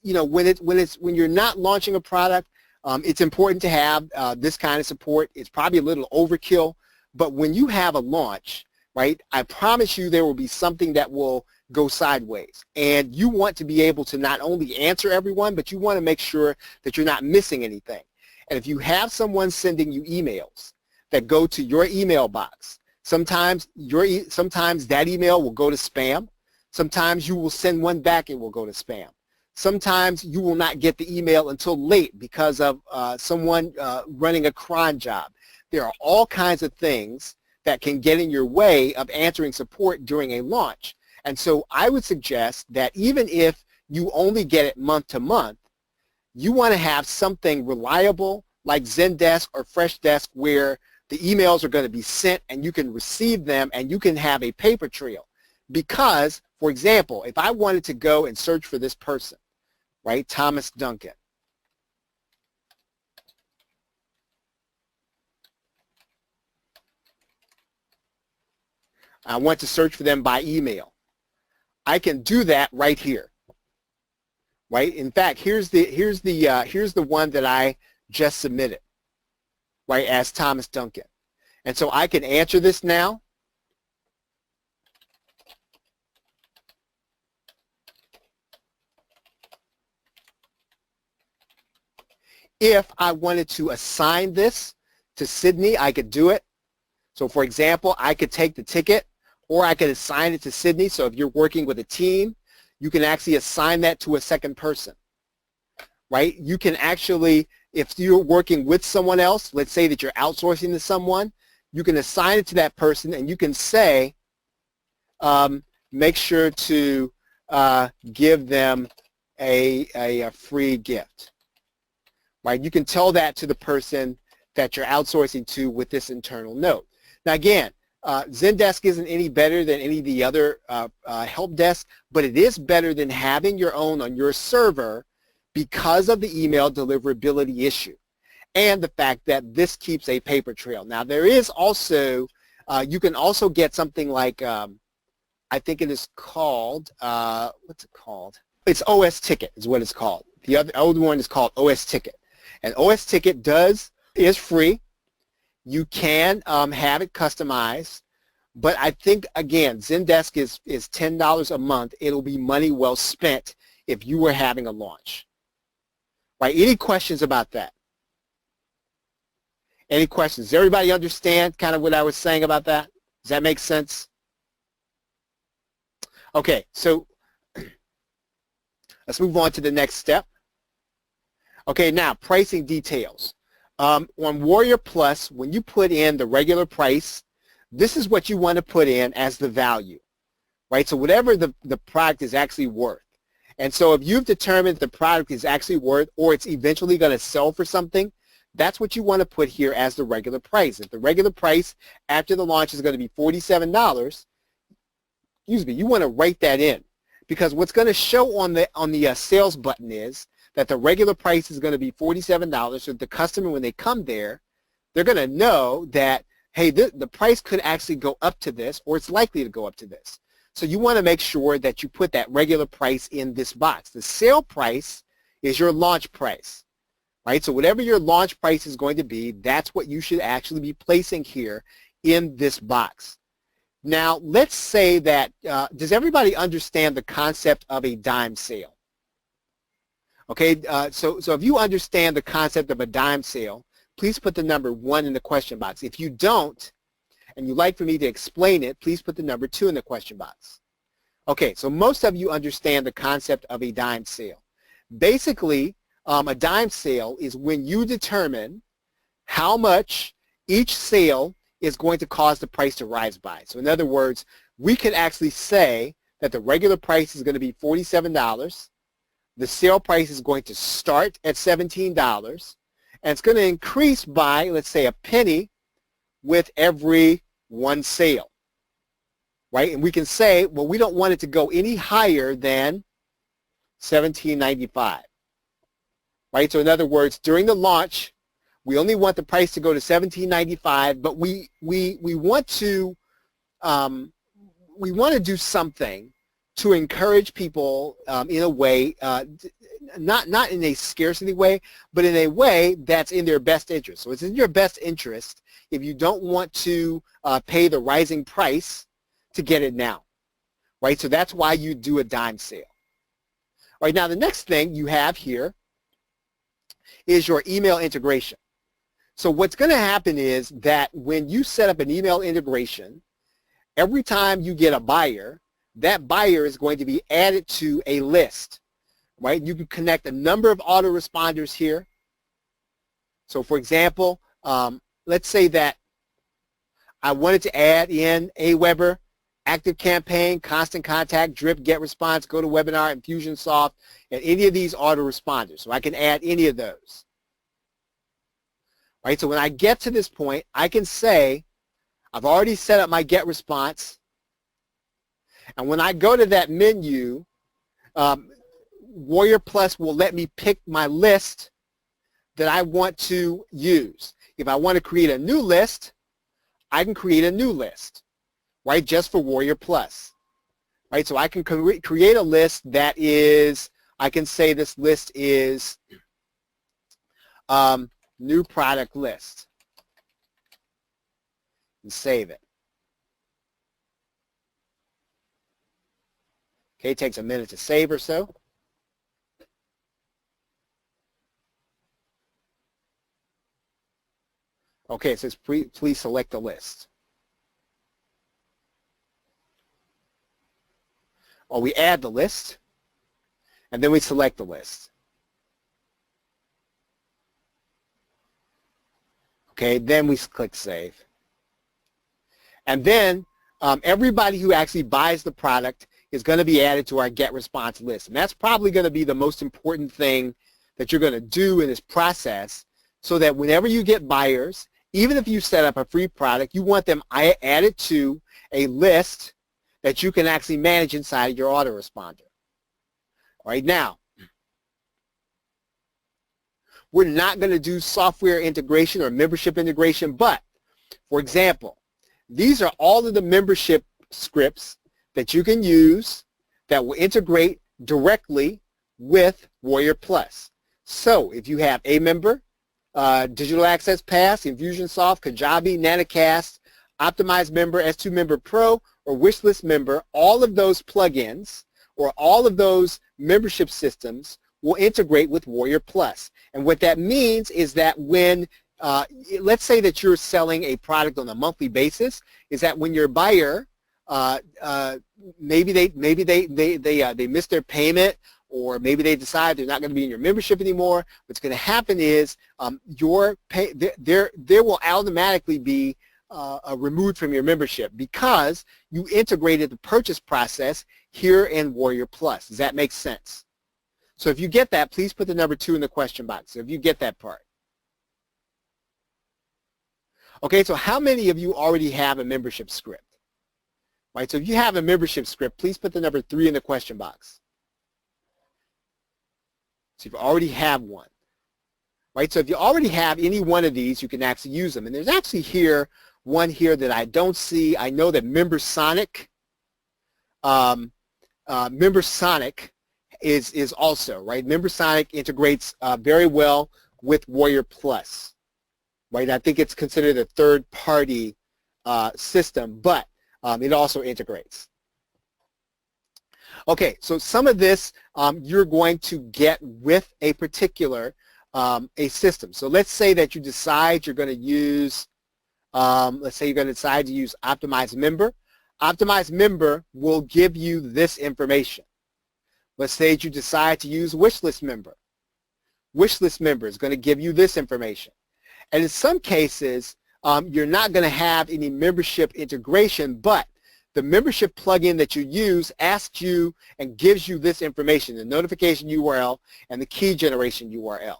when you're not launching a product, it's important to have this kind of support. It's probably a little overkill, but when you have a launch, right, I promise you there will be something that will go sideways. And you want to be able to not only answer everyone, but you want to make sure that you're not missing anything. And if you have someone sending you emails that go to your email box, sometimes that email will go to spam. Sometimes you will send one back, it will go to spam. Sometimes you will not get the email until late because of someone running a cron job. There are all kinds of things that can get in your way of answering support during a launch. And so I would suggest that even if you only get it month to month, you want to have something reliable like Zendesk or Freshdesk where the emails are going to be sent and you can receive them and you can have a paper trail. Because, for example, if I wanted to go and search for this person, right, Thomas Duncan, I want to search for them by email. I can do that right here, right? In fact, here's the one that I just submitted, right, as Thomas Duncan. And so I can answer this now. If I wanted to assign this to Sydney, I could do it. So for example, I could take the ticket or I could assign it to Sydney. So if you're working with a team, you can actually assign that to a second person, right? You can actually, if you're working with someone else, let's say that you're outsourcing to someone, you can assign it to that person and you can say, make sure to give them a free gift, right? You can tell that to the person that you're outsourcing to with this internal note. Now again, Zendesk isn't any better than any of the other help desks, but it is better than having your own on your server because of the email deliverability issue and the fact that this keeps a paper trail. Now there is also, you can also get something like, I think it is called, what's it called? It's OS Ticket is what it's called. The other one is called OS Ticket. And OS Ticket is free. You can have it customized, but I think, again, Zendesk is $10 a month. It'll be money well spent if you were having a launch. Right? Any questions about that? Any questions? Does everybody understand kind of what I was saying about that? Does that make sense? Okay, so let's move on to the next step. Okay, now pricing details. On Warrior Plus, when you put in the regular price, this is what you want to put in as the value, right? So whatever the product is actually worth. And so if you've determined the product is actually worth or it's eventually going to sell for something, that's what you want to put here as the regular price. If the regular price after the launch is going to be $47, excuse me, you want to write that in, because what's going to show on the sales button is that the regular price is going to be $47, so the customer, when they come there, they're going to know that, hey, the price could actually go up to this, or it's likely to go up to this. So you want to make sure that you put that regular price in this box. The sale price is your launch price, right? So whatever your launch price is going to be, that's what you should actually be placing here in this box. Now, let's say that, does everybody understand the concept of a dime sale? Okay, so if you understand the concept of a dime sale, please put the number 1 in the question box. If you don't, and you'd like for me to explain it, please put the number 2 in the question box. Okay, so most of you understand the concept of a dime sale. Basically, a dime sale is when you determine how much each sale is going to cause the price to rise by. So in other words, we could actually say that the regular price is going to be $47. The sale price is going to start at $17, and it's going to increase by, let's say, a penny with every one sale, right? And we can say, well, we don't want it to go any higher than $17.95, right? So in other words, during the launch, we only want the price to go to $17.95, but we want to do something to encourage people in a way, not in a scarcity way, but in a way that's in their best interest. So it's in your best interest if you don't want to pay the rising price to get it now, right? So that's why you do a dime sale. All right, now the next thing you have here is your email integration. So what's going to happen is that when you set up an email integration, every time you get a buyer, that buyer is going to be added to a list, right? You can connect a number of autoresponders here. So for example, let's say that I wanted to add in Aweber, ActiveCampaign, Constant Contact, Drip, GetResponse, GoToWebinar, Infusionsoft, and any of these autoresponders. So I can add any of those. Right? So when I get to this point, I can say, I've already set up my GetResponse, and when I go to that menu, Warrior Plus will let me pick my list that I want to use. If I want to create a new list, I can create a new list, right, just for Warrior Plus. Right, so I can create a list that is, I can say this list is new product list and save it. Okay, it takes a minute to save or so. Okay, it says please select the list. Or we add the list, and then we select the list. Okay, then we click Save. And then everybody who actually buys the product is going to be added to our GetResponse list. And that's probably going to be the most important thing that you're going to do in this process, so that whenever you get buyers, even if you set up a free product, you want them added to a list that you can actually manage inside of your autoresponder. Right now, we're not going to do software integration or membership integration, but, for example, these are all of the membership scripts that you can use that will integrate directly with Warrior Plus. So if you have a member, Digital Access Pass, Infusionsoft, Kajabi, Nanocast, Optimized Member, S2 Member Pro, or Wishlist Member, all of those plugins or all of those membership systems will integrate with Warrior Plus. And what that means is that when, let's say that you're selling a product on a monthly basis, is that when your buyer, maybe they missed their payment, or maybe they decide they're not going to be in your membership anymore, what's going to happen is there will automatically be removed from your membership because you integrated the purchase process here in Warrior Plus. Does that make sense? So if you get that, please put the number 2 in the question box. So if you get that part. Okay, so how many of you already have a membership script? Right, so if you have a membership script, please put the number 3 in the question box. So if you already have one. Right, so if you already have any one of these, you can actually use them. And there's actually one here that I don't see. I know that MemberSonic is also, right? MemberSonic integrates very well with Warrior Plus, right? I think it's considered a third-party system, but it also integrates. Okay, so some of this you're going to get with a particular a system. So let's say that you decide you're going to use, let's say you're going to decide to use Optimized Member. Optimized Member will give you this information. Let's say that you decide to use Wishlist Member. Wishlist Member is going to give you this information. And in some cases, you're not going to have any membership integration, but the membership plugin that you use asks you and gives you this information, the notification URL and the key generation URL,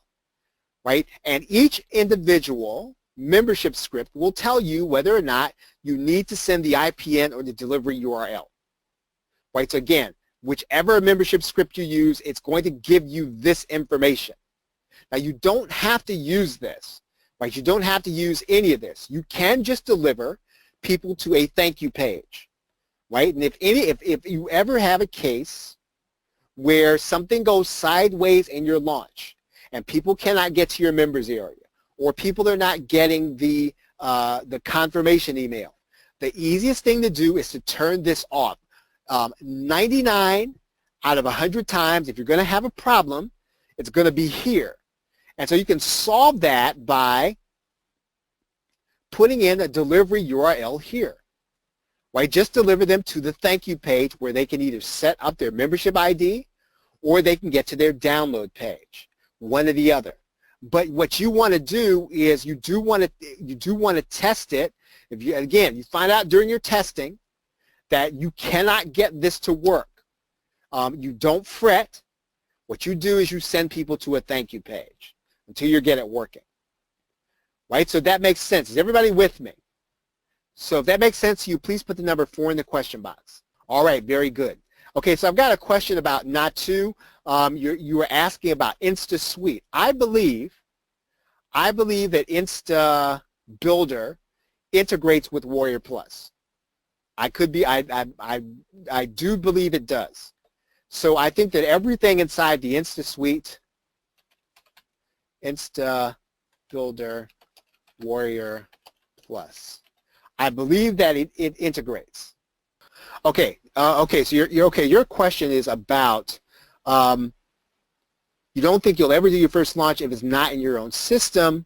right? And each individual membership script will tell you whether or not you need to send the IPN or the delivery URL, right? So again, whichever membership script you use, it's going to give you this information. Now you don't have to use this, right? You don't have to use any of this. You can just deliver people to a thank you page, right? And if you ever have a case where something goes sideways in your launch and people cannot get to your members area, or people are not getting the confirmation email, the easiest thing to do is to turn this off. 99 out of 100 times, if you're going to have a problem, it's going to be here. And so you can solve that by putting in a delivery URL here, right? Just deliver them to the thank you page where they can either set up their membership ID or they can get to their download page, one or the other. But what you want to do is you do want to test it. If you, again, you find out during your testing that you cannot get this to work, you don't fret. What you do is you send people to a thank you page until you get it working. Right? So that makes sense. Is everybody with me? So if that makes sense to you, please put the number 4 in the question box. All right, very good. Okay, so I've got a question about Natu. You were asking about InstaSuite. I believe that Insta Builder integrates with Warrior Plus. I do believe it does. So I think that everything inside the InstaSuite, Insta Builder, Warrior Plus, I believe that it integrates. Okay, so you're okay. Your question is about you don't think you'll ever do your first launch if it's not in your own system.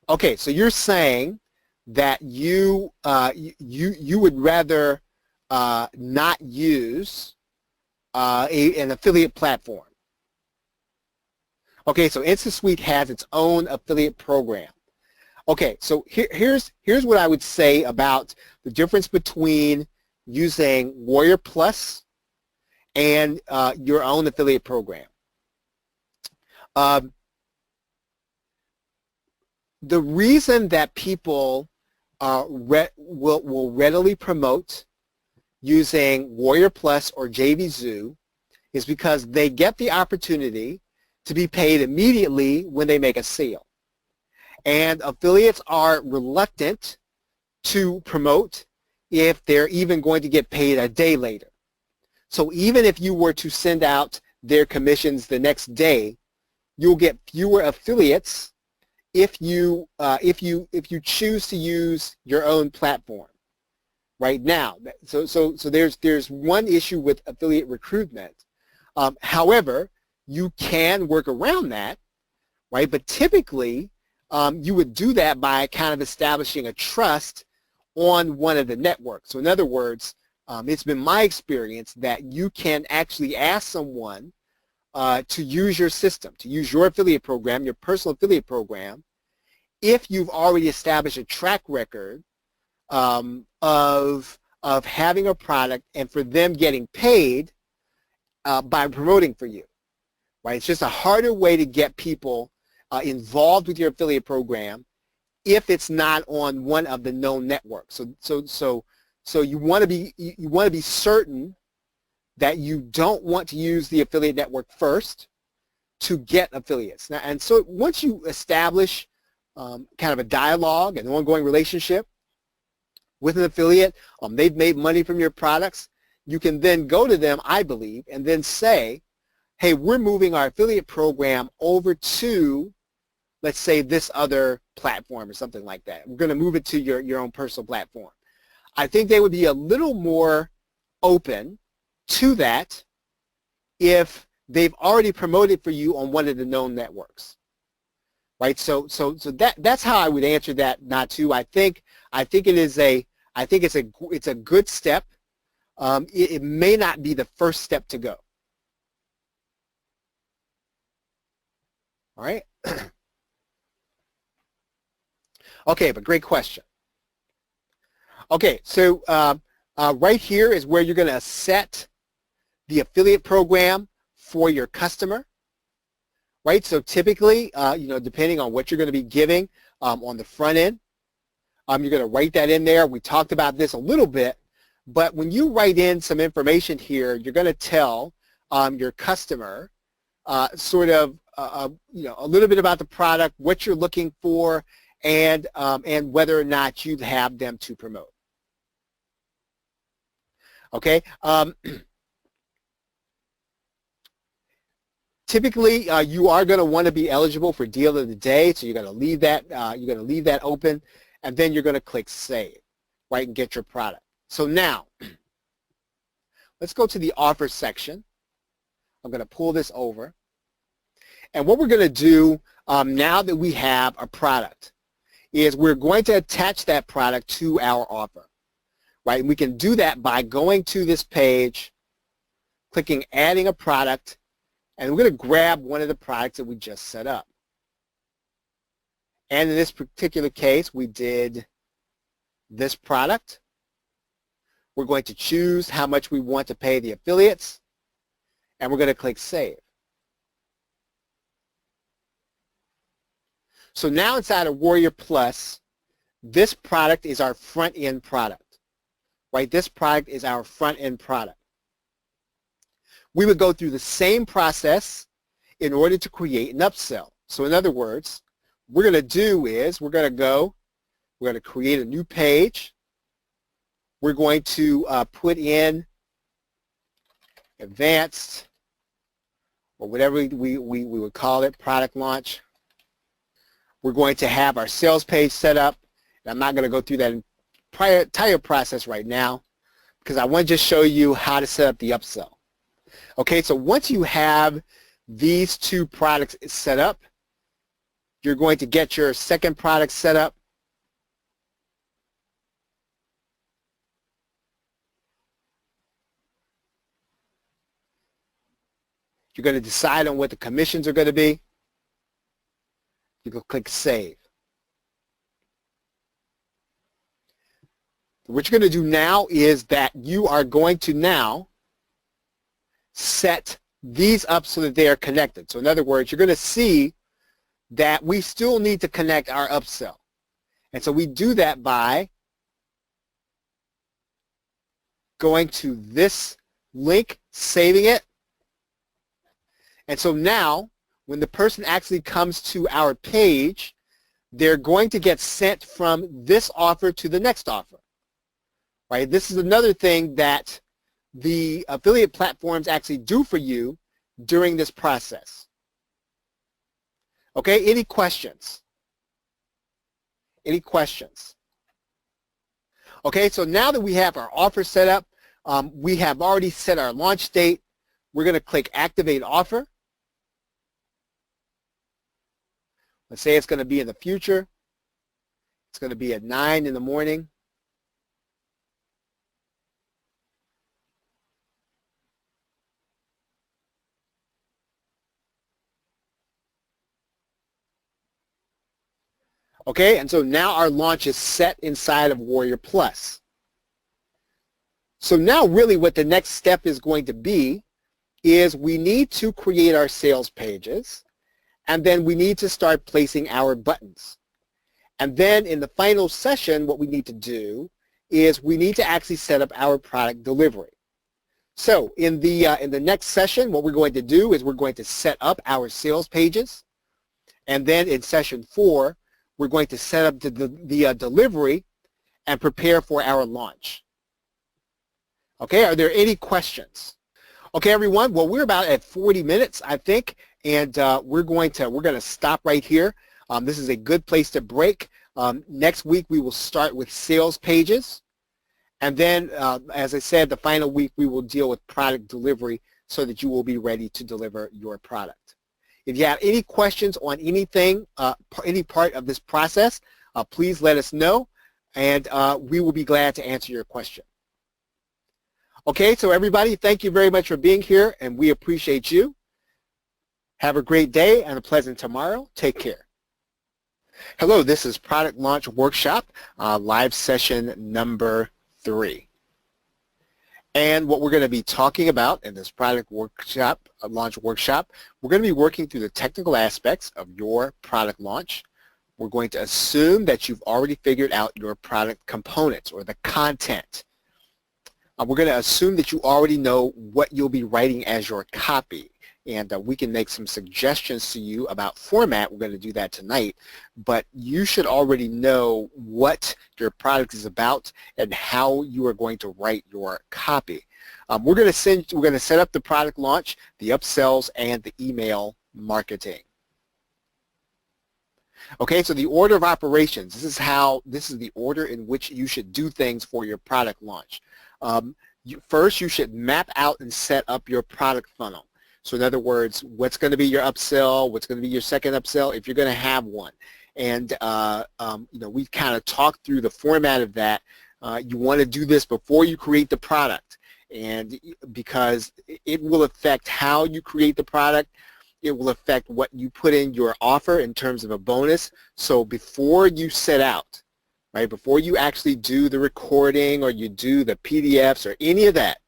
Okay, so you're saying that you would rather not use an affiliate platform. Okay, so InstaSuite has its own affiliate program. Okay, so here's what I would say about the difference between using Warrior Plus and your own affiliate program. The reason that people will readily promote using Warrior Plus or JVZoo is because they get the opportunity to be paid immediately when they make a sale. And affiliates are reluctant to promote if they're even going to get paid a day later. So even if you were to send out their commissions the next day, you'll get fewer affiliates if you choose to use your own platform right now. So there's one issue with affiliate recruitment. However, you can work around that, right? But typically, you would do that by kind of establishing a trust on one of the networks. So in other words, it's been my experience that you can actually ask someone to use your system, to use your affiliate program, your personal affiliate program, if you've already established a track record of having a product and for them getting paid by promoting for you, right? It's just a harder way to get people involved with your affiliate program if it's not on one of the known networks. So you want to be certain that you don't want to use the affiliate network first to get affiliates. Now, and so once you establish kind of a dialogue, an ongoing relationship with an affiliate, they've made money from your products, you can then go to them, I believe, and then say, hey, we're moving our affiliate program over to, let's say, this other platform or something like that. We're going to move it to your own personal platform. I think they would be a little more open to that if they've already promoted for you on one of the known networks, right? So that's how I would answer that. Natu. I think it's a good step. It may not be the first step to go. All right. Okay, but great question. Okay, so right here is where you're going to set the affiliate program for your customer, right? So typically, depending on what you're going to be giving on the front end, you're going to write that in there. We talked about this a little bit, but when you write in some information here, you're going to tell your customer sort of a little bit about the product, what you're looking for, and whether or not you have them to promote. Okay. Typically, you are going to want to be eligible for deal of the day, so you're going to leave that open, and then you're going to click save, right, and get your product. So now, let's go to the offer section. I'm going to pull this over, and what we're going to do now that we have a product is we're going to attach that product to our offer, right? And we can do that by going to this page, clicking adding a product, and we're going to grab one of the products that we just set up. And in this particular case, we did this product. We're going to choose how much we want to pay the affiliates, and we're going to click Save. So now inside of Warrior Plus, this product is our front-end product, right? This product is our front-end product. We would go through the same process in order to create an upsell. So in other words, what we're going to do is we're going to create a new page. We're going to put in advanced, or whatever we would call it, product launch. We're going to have our sales page set up. And I'm not going to go through that entire process right now because I want to just show you how to set up the upsell. Okay, so once you have these two products set up, you're going to get your second product set up. You're going to decide on what the commissions are going to be. You can click Save. What you're going to do now is that you are going to now set these up so that they are connected. So in other words, you're going to see that we still need to connect our upsell. And so we do that by going to this link, saving it. And so now, when the person actually comes to our page, they're going to get sent from this offer to the next offer, right? This is another thing that the affiliate platforms actually do for you during this process. Okay, any questions? Any questions? Okay, so now that we have our offer set up, we have already set our launch date. We're going to click Activate Offer. Let's say it's going to be in the future. It's going to be at 9 in the morning. Okay, and so now our launch is set inside of Warrior Plus. So now really what the next step is going to be is we need to create our sales pages, and then we need to start placing our buttons. And then in the final session, what we need to do is we need to actually set up our product delivery. So in the next session, what we're going to do is we're going to set up our sales pages, and then in session 4, we're going to set up the delivery and prepare for our launch. Okay, are there any questions? Okay, everyone. Well, we're about at 40 minutes, I think, and we're going to stop right here. This is a good place to break. Next week we will start with sales pages, and then, as I said, the final week we will deal with product delivery so that you will be ready to deliver your product. If you have any questions on anything, any part of this process, please let us know, and we will be glad to answer your question. Okay, so everybody, thank you very much for being here, and we appreciate you. Have a great day and a pleasant tomorrow. Take care. Hello, this is Product Launch Workshop, live session number 3. And what we're going to be talking about in this product workshop, launch workshop, we're going to be working through the technical aspects of your product launch. We're going to assume that you've already figured out your product components or the content. We're going to assume that you already know what you'll be writing as your copy. And we can make some suggestions to you about format. We're going to do that tonight. But you should already know what your product is about and how you are going to write your copy. We're going to set up the product launch, the upsells, and the email marketing. Okay, so the order of operations. This is the order in which you should do things for your product launch. First, you should map out and set up your product funnel. So in other words, what's going to be your upsell? What's going to be your second upsell if you're going to have one? And we kind of talked through the format of that. You want to do this before you create the product, and because it will affect how you create the product. It will affect what you put in your offer in terms of a bonus. So before you set out, right, before you actually do the recording or you do the PDFs or any of that,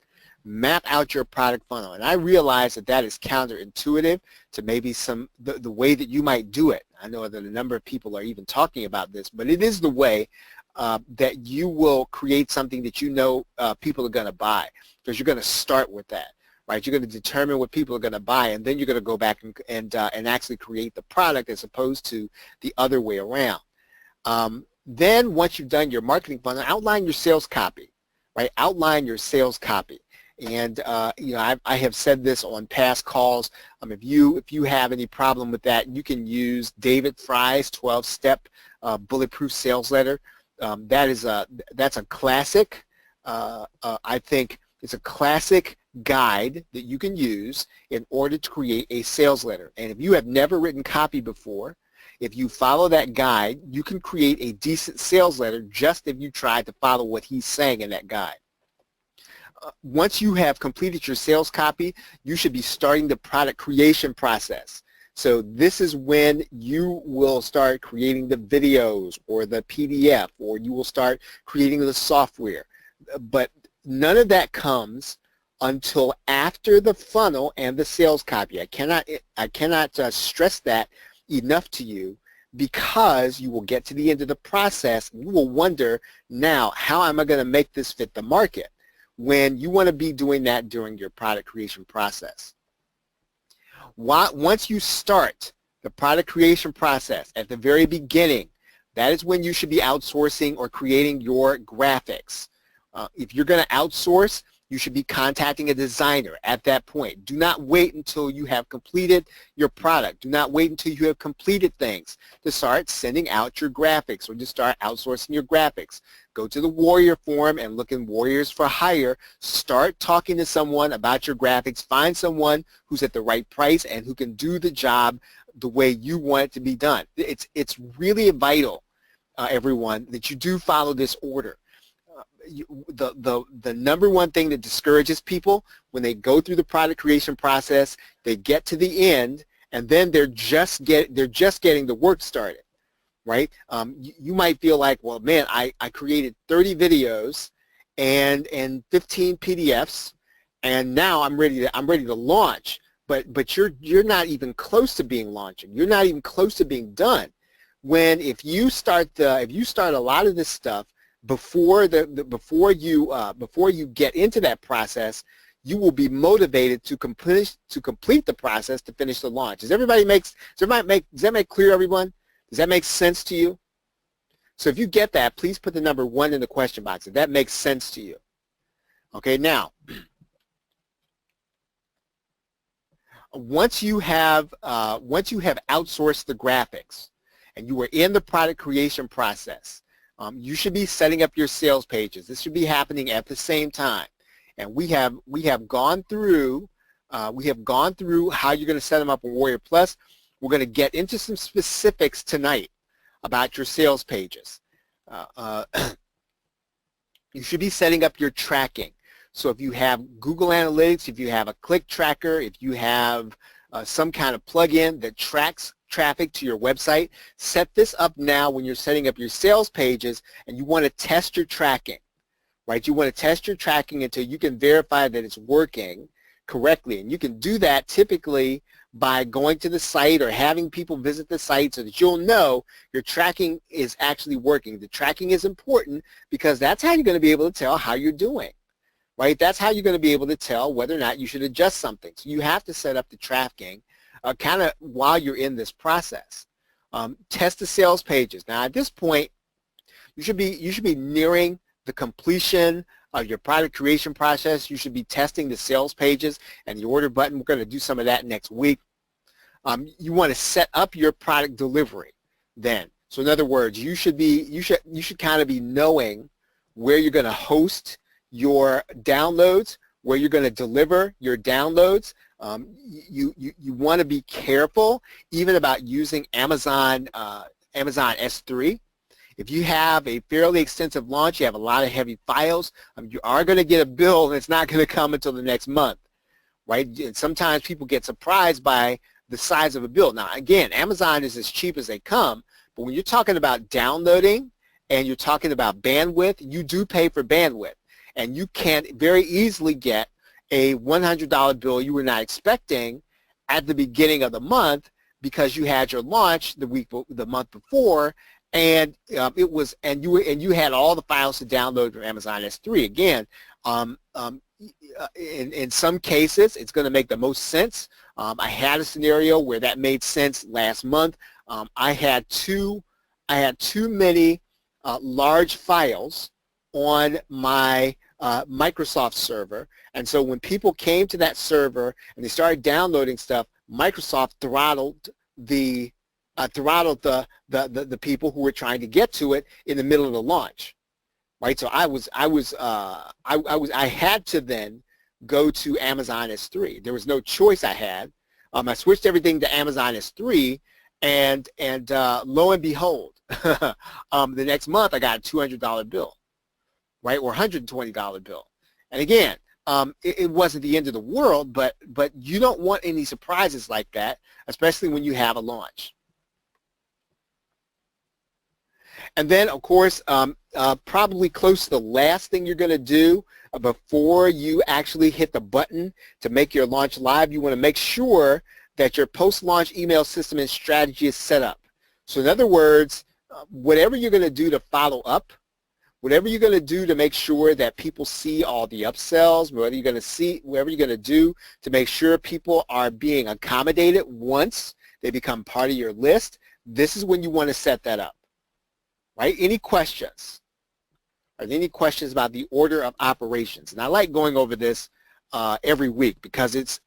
map out your product funnel. And I realize that that is counterintuitive to maybe the way that you might do it. I know that a number of people are even talking about this, but it is the way that you will create something that you know people are going to buy, because you're going to start with that. Right, you're going to determine what people are going to buy, and then you're going to go back and actually create the product as opposed to the other way around. Then once you've done your marketing funnel, outline your sales copy, right? Outline your sales copy. And I have said this on past calls. If you have any problem with that, you can use David Fry's 12-step bulletproof sales letter. That's a classic. I think it's a classic guide that you can use in order to create a sales letter. And if you have never written copy before, if you follow that guide, you can create a decent sales letter just if you try to follow what he's saying in that guide. Once you have completed your sales copy, you should be starting the product creation process. So this is when you will start creating the videos or the PDF, or you will start creating the software. But none of that comes until after the funnel and the sales copy. I cannot stress that enough to you, because you will get to the end of the process and you will wonder, now, how am I going to make this fit the market? When you want to be doing that during your product creation process. Once you start the product creation process at the very beginning, that is when you should be outsourcing or creating your graphics. If you're going to outsource, you should be contacting a designer at that point. Do not wait until you have completed your product. Do not wait until you have completed things to start sending out your graphics or to start outsourcing your graphics. Go to the Warrior Forum and look in Warriors for Hire. Start talking to someone about your graphics. Find someone who's at the right price and who can do the job the way you want it to be done. It's really vital, everyone, that you do follow this order. The number one thing that discourages people when they go through the product creation process, they get to the end and then they're just getting the work started, right? You might feel like, well, man, I created 30 videos and 15 PDFs, and now I'm ready to launch. But you're not even close to being launching. You're not even close to being done. When if you start a lot of this stuff before you get into that process, you will be motivated to complete the process to finish the launch. Does that make clear, everyone? Does that make sense to you? So if you get that, please put the number 1 in the question box if that makes sense to you. Okay, now once you have outsourced the graphics and you are in the product creation process, you should be setting up your sales pages. This should be happening at the same time. And we have gone through how you're going to set them up in Warrior Plus. We're going to get into some specifics tonight about your sales pages. You should be setting up your tracking. So if you have Google Analytics, if you have a click tracker, if you have some kind of plugin that tracks traffic to your website, set this up now when you're setting up your sales pages and you want to test your tracking, right? You want to test your tracking until you can verify that it's working correctly. And you can do that typically by going to the site or having people visit the site so that you'll know your tracking is actually working. The tracking is important because that's how you're going to be able to tell how you're doing, right? That's how you're going to be able to tell whether or not you should adjust something. So you have to set up the tracking kind of while you're in this process. Test the sales pages. Now at this point, you should be nearing the completion of your product creation process. You should be testing the sales pages and the order button. We're going to do some of that next week. You want to set up your product delivery then. So in other words, you should kind of be knowing where you're going to host your downloads, where you're going to deliver your downloads. you want to be careful even about using Amazon S3. If you have a fairly extensive launch, you have a lot of heavy files, you are going to get a bill and it's not going to come until the next month, right? And sometimes people get surprised by the size of a bill. Now, again, Amazon is as cheap as they come, but when you're talking about downloading and you're talking about bandwidth, you do pay for bandwidth. And you can very easily get a $100 bill you were not expecting at the beginning of the month because you had your launch the month before, and you had all the files to download from Amazon S3. Again, in some cases, it's going to make the most sense. I had a scenario where that made sense last month. I had too many large files on my Microsoft server, and so when people came to that server and they started downloading stuff, Microsoft throttled the people who were trying to get to it in the middle of the launch, right? So I had to then go to Amazon S3. There was no choice I had. I switched everything to Amazon S3, and lo and behold, the next month I got a $200 bill, right, or $120 bill. And again, it wasn't the end of the world, but you don't want any surprises like that, especially when you have a launch. And then, of course, probably close to the last thing you're going to do before you actually hit the button to make your launch live, you want to make sure that your post-launch email system and strategy is set up. So in other words, whatever you're going to do to follow up, whatever you're going to do to make sure that people see all the upsells, whatever you're going to do to make sure people are being accommodated once they become part of your list, this is when you want to set that up. Right? Any questions? Are there any questions about the order of operations? And I like going over this every week because it's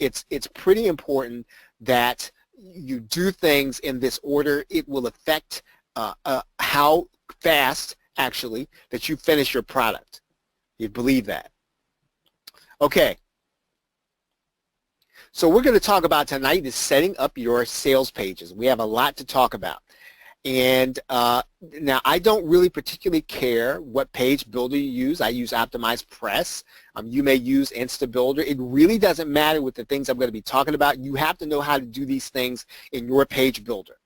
pretty important that you do things in this order. It will affect how fast, actually, that you finish your product. You believe that? Okay. So we're going to talk about tonight is setting up your sales pages. We have a lot to talk about. And now I don't really particularly care what page builder you use. I use Optimized Press. You may use InstaBuilder. It really doesn't matter with the things I'm going to be talking about. You have to know how to do these things in your page builder,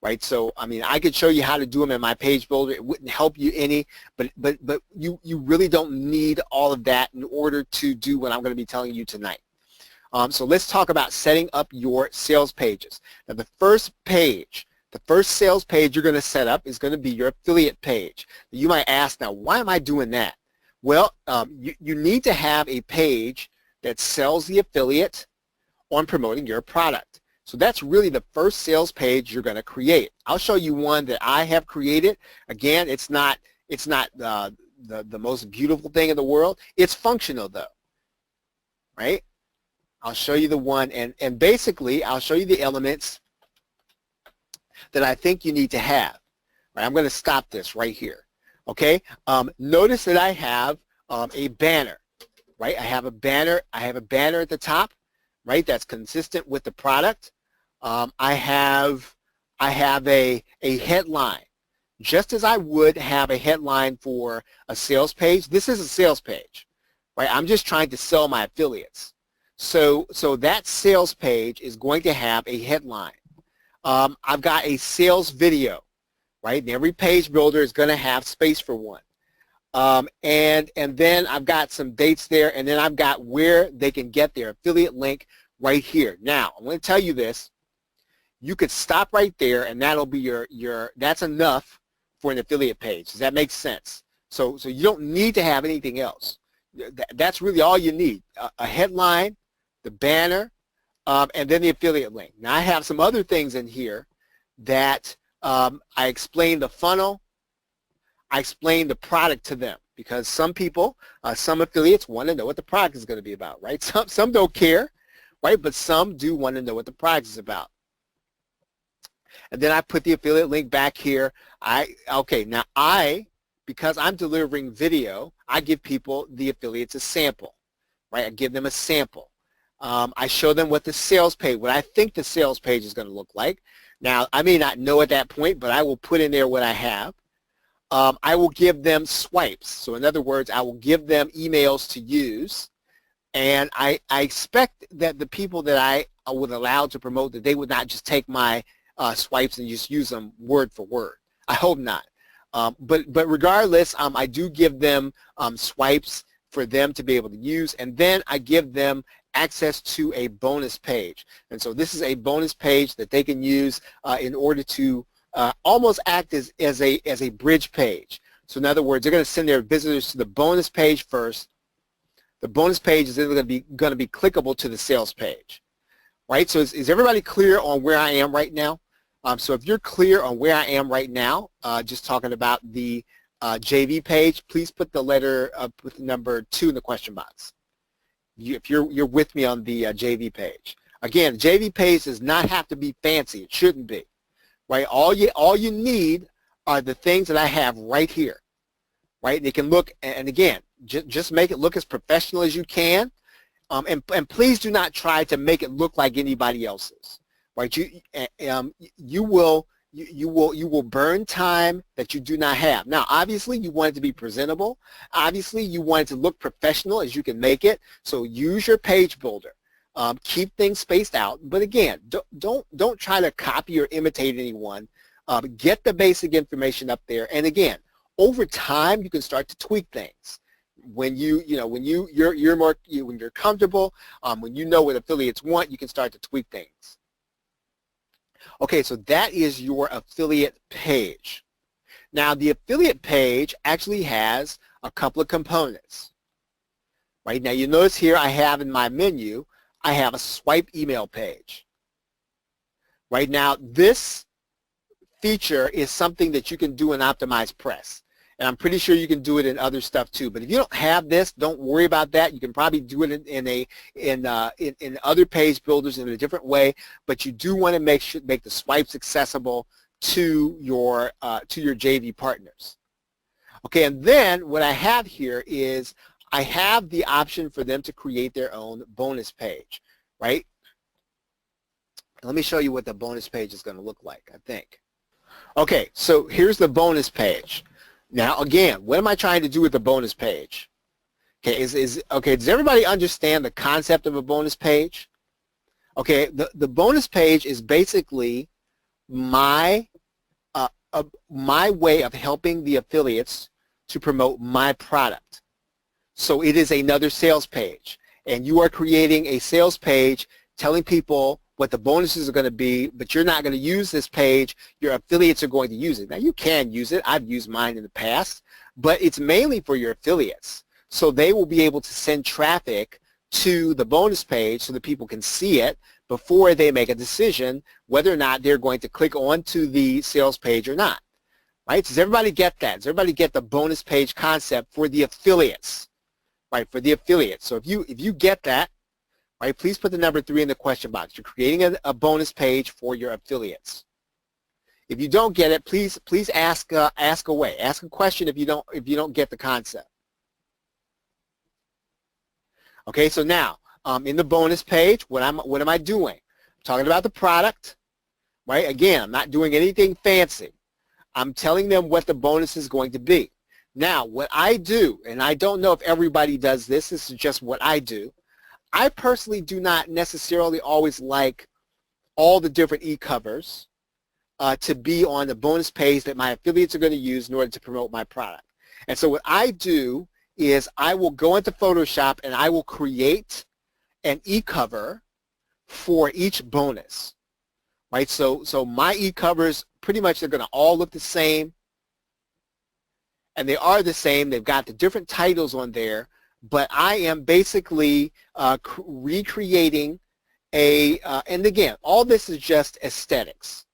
right? So, I mean, I could show you how to do them in my page builder. It wouldn't help you any, but you really don't need all of that in order to do what I'm going to be telling you tonight. So let's talk about setting up your sales pages. Now, the first sales page you're going to set up is going to be your affiliate page. You might ask, now, why am I doing that? Well, you need to have a page that sells the affiliate on promoting your product. So that's really the first sales page you're going to create. I'll show you one that I have created. Again, it's not the most beautiful thing in the world. It's functional, though, right? I'll show you the one, and basically, I'll show you the elements that I think you need to have. Right, I'm going to stop this right here. Okay. Notice that I have a banner. Right. I have a banner at the top. Right. That's consistent with the product. I have a headline. Just as I would have a headline for a sales page. This is a sales page. Right. I'm just trying to sell my affiliates. So that sales page is going to have a headline. I've got a sales video, right? And every page builder is going to have space for one. And then I've got some dates there, and then I've got where they can get their affiliate link right here. Now, I'm going to tell you this. You could stop right there, and that'll be that's enough for an affiliate page. Does that make sense? So you don't need to have anything else. That's really all you need. A headline, the banner, and then the affiliate link. Now I have some other things in here that I explain the funnel, I explain the product to them because some people, some affiliates want to know what the product is going to be about, right? Some don't care, right? But some do want to know what the product is about. And then I put the affiliate link back here. Because I'm delivering video, I give people, the affiliates, a sample, right? I give them a sample. I show them what the sales page, what I think the sales page is going to look like. Now, I may not know at that point, but I will put in there what I have. I will give them swipes. So in other words, I will give them emails to use. And I expect that the people that I would allow to promote, that they would not just take my swipes and just use them word for word. I hope not. But regardless, I do give them swipes for them to be able to use. And then I give them access to a bonus page. And so this is a bonus page that they can use in order to almost act as a bridge page. So in other words, they're going to send their visitors to the bonus page first. The bonus page is then going to be clickable to the sales page, right? So is everybody clear on where I am right now? So if you're clear on where I am right now, just talking about the JV page, please put the letter with the number 2 in the question box. If you're with me on the JV page. Again, the JV page does not have to be fancy. It shouldn't be, right? All you need are the things that I have right here, right? They can look, and again, just make it look as professional as you can, and please do not try to make it look like anybody else's, right? You will burn time that you do not have. Now, obviously, you want it to be presentable. Obviously, you want it to look professional as you can make it. So use your page builder. Keep things spaced out. But again, don't try to copy or imitate anyone. Get the basic information up there. And again, over time, you can start to tweak things. When when you're comfortable, when you know what affiliates want, you can start to tweak things. Okay, so that is your affiliate page. Now, the affiliate page actually has a couple of components. Right now, you notice here I have in my menu, I have a swipe email page. Right now, this feature is something that you can do in Optimize Press. And I'm pretty sure you can do it in other stuff too. But if you don't have this, don't worry about that. You can probably do it in other page builders in a different way. But you do want to make the swipes accessible to your JV partners. Okay, and then what I have here is I have the option for them to create their own bonus page, right? Let me show you what the bonus page is going to look like, I think. Okay, so here's the bonus page. Now, again, what am I trying to do with the bonus page? Okay, does everybody understand the concept of a bonus page? Okay, the bonus page is basically my way of helping the affiliates to promote my product. So it is another sales page, and you are creating a sales page telling people what the bonuses are going to be, but you're not going to use this page. Your affiliates are going to use it. Now, you can use it. I've used mine in the past, but it's mainly for your affiliates. So they will be able to send traffic to the bonus page so that people can see it before they make a decision whether or not they're going to click onto the sales page or not. Right? Does everybody get that? Does everybody get the bonus page concept for the affiliates? Right? For the affiliates. So if you get that, right, please put the number 3 in the question box. You're creating a bonus page for your affiliates. If you don't get it, please ask away. Ask a question if you don't get the concept. Okay, so now in the bonus page, what am I doing? I'm talking about the product, right? Again, I'm not doing anything fancy. I'm telling them what the bonus is going to be. Now, what I do, and I don't know if everybody does this. This is just what I do. I personally do not necessarily always like all the different e-covers to be on the bonus page that my affiliates are going to use in order to promote my product. And so what I do is I will go into Photoshop and I will create an e-cover for each bonus. Right? So my e-covers pretty much they're going to all look the same. And they are the same. They've got the different titles on there. But I am basically recreating and again, all this is just aesthetics.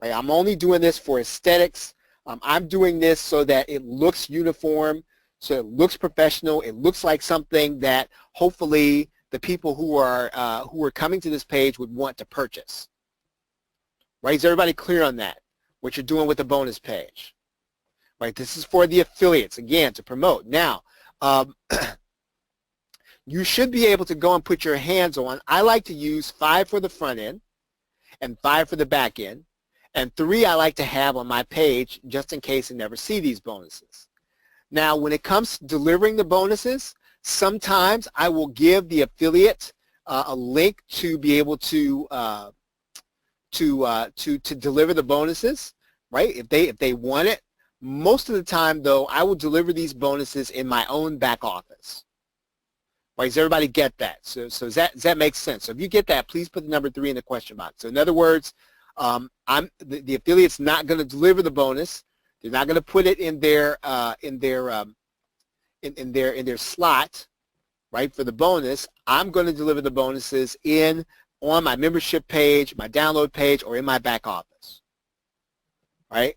Right? I'm only doing this for aesthetics. I'm doing this so that it looks uniform, so it looks professional. It looks like something that hopefully the people who are coming to this page would want to purchase. Right? Is everybody clear on that? What you're doing with the bonus page? Right? This is for the affiliates again to promote. Now. you should be able to go and put your hands on. I like to use 5 for the front end and 5 for the back end, and 3 I like to have on my page just in case I never see these bonuses. Now, when it comes to delivering the bonuses, sometimes I will give the affiliate a link to be able to deliver the bonuses, right? If they want it. Most of the time, though, I will deliver these bonuses in my own back office. Right? Does everybody get that? So does that make sense? So if you get that, please put the number 3 in the question box. So in other words, the affiliate's not going to deliver the bonus. They're not going to put it in their slot, right, for the bonus. I'm going to deliver the bonuses on my membership page, my download page, or in my back office. Right?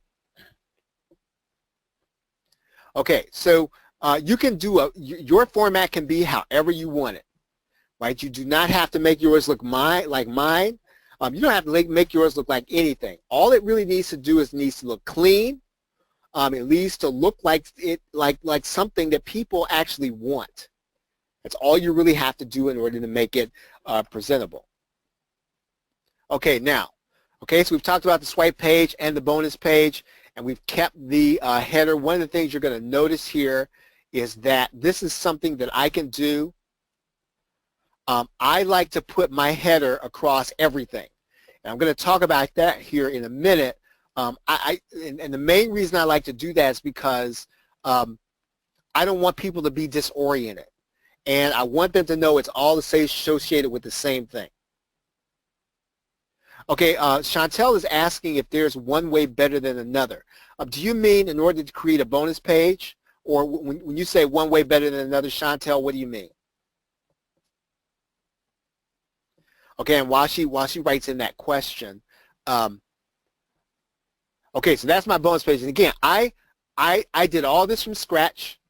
Okay, so you can do your format can be however you want it, right? You do not have to make yours look like mine. You don't have to make yours look like anything. All it really needs to do is needs to look clean. It needs to look like something that people actually want. That's all you really have to do in order to make it presentable. Okay, now, so we've talked about the swipe page and the bonus page, and we've kept the header. One of the things you're going to notice here is that this is something that I can do. I like to put my header across everything. And I'm going to talk about that here in a minute. And the main reason I like to do that is because I don't want people to be disoriented. And I want them to know it's all associated with the same thing. Okay, Chantel is asking if there's one way better than another. Do you mean in order to create a bonus page? Or when you say one way better than another, Chantel, what do you mean? Okay, and while she writes in that question, okay, so that's my bonus page. And again, I did all this from scratch.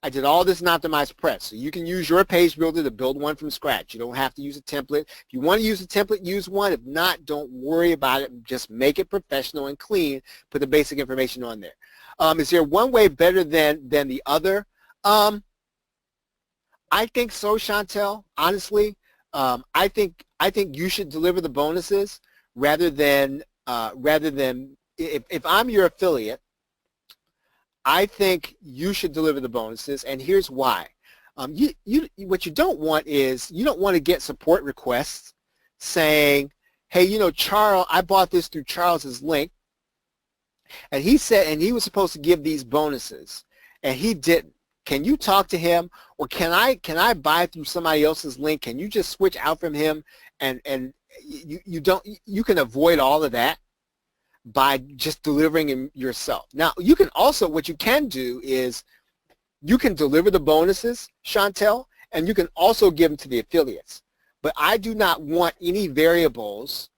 I did all this in OptimizePress. So you can use your page builder to build one from scratch. You don't have to use a template. If you want to use a template, use one. If not, don't worry about it. Just make it professional and clean. Put the basic information on there. Is there one way better than the other? I think so, Chantel. Honestly, I think you should deliver the bonuses rather than if I'm your affiliate. I think you should deliver the bonuses, and here's why. What you don't want is you don't want to get support requests saying, hey, you know, Charles, I bought this through Charles's link, and he said, and he was supposed to give these bonuses, and he didn't. Can you talk to him, or can I buy through somebody else's link? Can you just switch out from him, and you can avoid all of that by just delivering them yourself. Now, you can also, what you can do is you can deliver the bonuses, Chantel, and you can also give them to the affiliates. But I do not want any variables,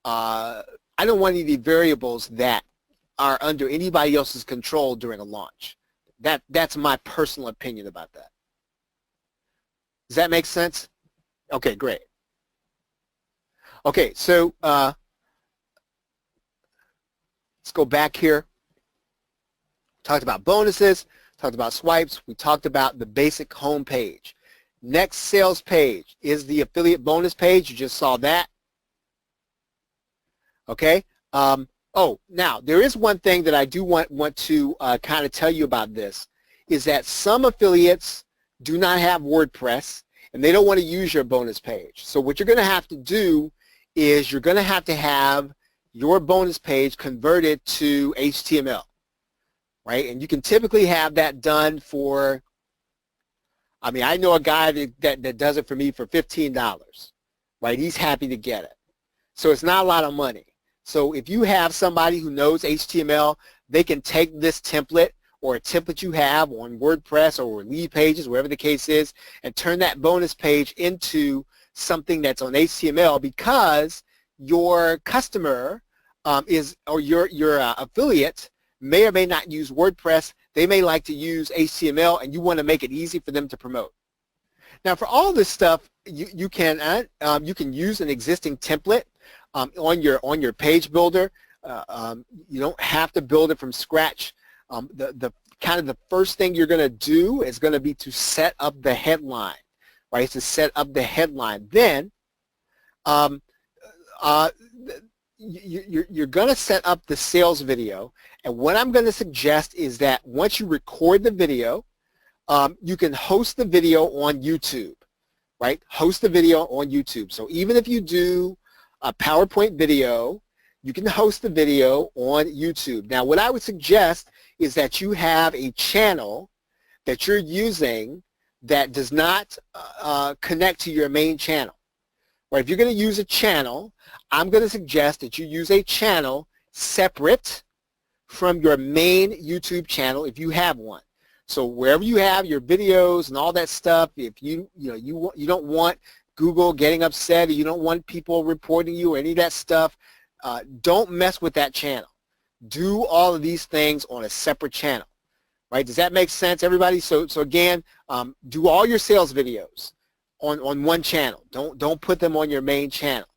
I don't want any variables that are under anybody else's control during a launch. That's my personal opinion about that. Does that make sense? Okay, great. Okay, so let's go back here. Talked about bonuses, talked about swipes, we talked about the basic home page. Next sales page is the affiliate bonus page. You just saw that. Okay. Oh, now there is one thing that I do want to kind of tell you about this, is that some affiliates do not have WordPress and they don't want to use your bonus page. So what you're going to have to do is you're going to have your bonus page converted to HTML, right? And you can typically have that done for, I mean, I know a guy that does it for me for $15, right? He's happy to get it. So it's not a lot of money. So if you have somebody who knows HTML, they can take this template or a template you have on WordPress or Lead Pages, wherever the case is, and turn that bonus page into something that's on HTML, because your customer or your affiliate may or may not use WordPress. They may like to use HTML, and you want to make it easy for them to promote. Now, for all this stuff, you can use an existing template on your page builder. You don't have to build it from scratch. The kind of the first thing you're going to do is going to be to set up the headline, right, to set up the headline. Then um, uh, you're going to set up the sales video, and what I'm going to suggest is that once you record the video, you can host the video on YouTube, right? Host the video on YouTube. So even if you do a PowerPoint video, you can host the video on YouTube. Now, what I would suggest is that you have a channel that you're using that does not connect to your main channel. Right? If you're going to use a channel, I'm going to suggest that you use a channel separate from your main YouTube channel if you have one. So wherever you have your videos and all that stuff, if you don't want Google getting upset, or you don't want people reporting you or any of that stuff, don't mess with that channel. Do all of these things on a separate channel. Right? Does that make sense, everybody? So again, do all your sales videos on one channel. Don't put them on your main channel.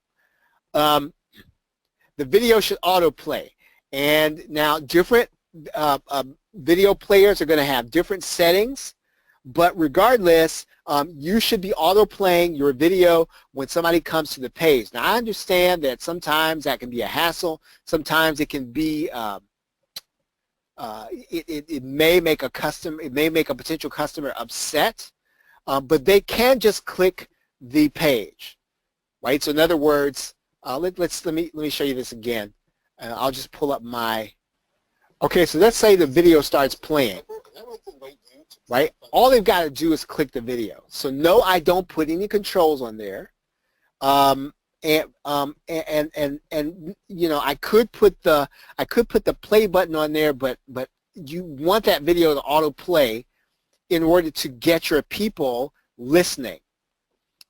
The video should autoplay. And now different video players are going to have different settings, but regardless, you should be autoplaying your video when somebody comes to the page. Now, I understand that sometimes that can be a hassle. Sometimes it can be it may make a potential customer upset, but they can just click the page, right? So in other words, let me show you this again. I'll just pull up my. Okay, so let's say the video starts playing, right? All they've got to do is click the video. So no, I don't put any controls on there. And you know, I could put the play button on there, but you want that video to autoplay in order to get your people listening,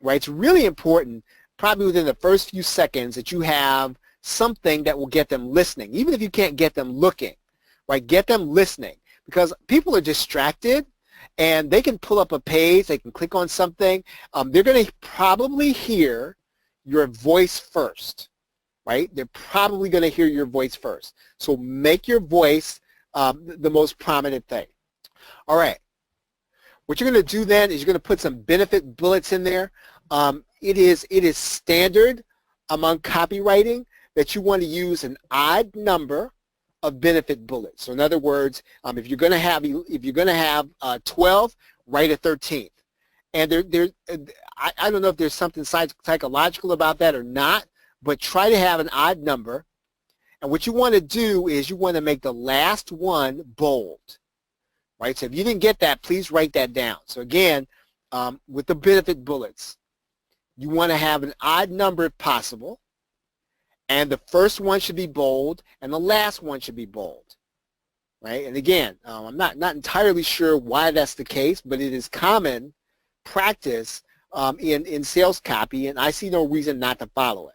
right? It's really important, probably within the first few seconds, that you have something that will get them listening, even if you can't get them looking, right? Get them listening, because people are distracted and they can pull up a page, they can click on something, they're going to probably hear your voice first, right? They're probably going to hear your voice first. So make your voice the most prominent thing. All right. What you're going to do then is you're going to put some benefit bullets in there. It is standard among copywriting that you want to use an odd number of benefit bullets. So in other words, if you're going to have 12, write a 13th. And I don't know if there's something psychological about that or not, but try to have an odd number. And what you want to do is you want to make the last one bold, right? So if you didn't get that, please write that down. So again, with the benefit bullets, you want to have an odd number if possible, and the first one should be bold, and the last one should be bold, right? And again, I'm not entirely sure why that's the case, but it is common practice in sales copy, and I see no reason not to follow it.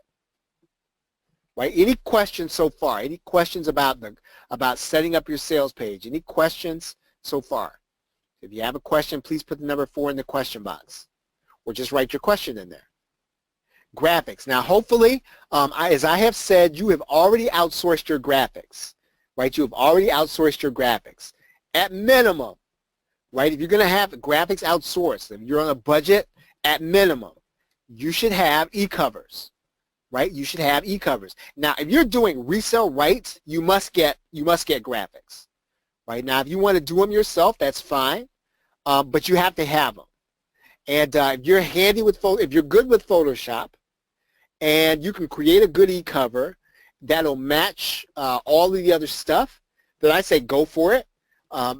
Right? Any questions so far? Any questions about setting up your sales page? Any questions so far? If you have a question, please put the number 4 in the question box, or just write your question in there. Graphics. Now, hopefully, as I have said, you have already outsourced your graphics, right? You have already outsourced your graphics. At minimum, right? If you're going to have graphics outsourced, if you're on a budget, at minimum, you should have e-covers, right? You should have e-covers. Now, if you're doing resale rights, you must get graphics, right? Now, if you want to do them yourself, that's fine, but you have to have them. And if you're handy with if you're good with Photoshop, and you can create a good e-cover that'll match all of the other stuff, then I say go for it.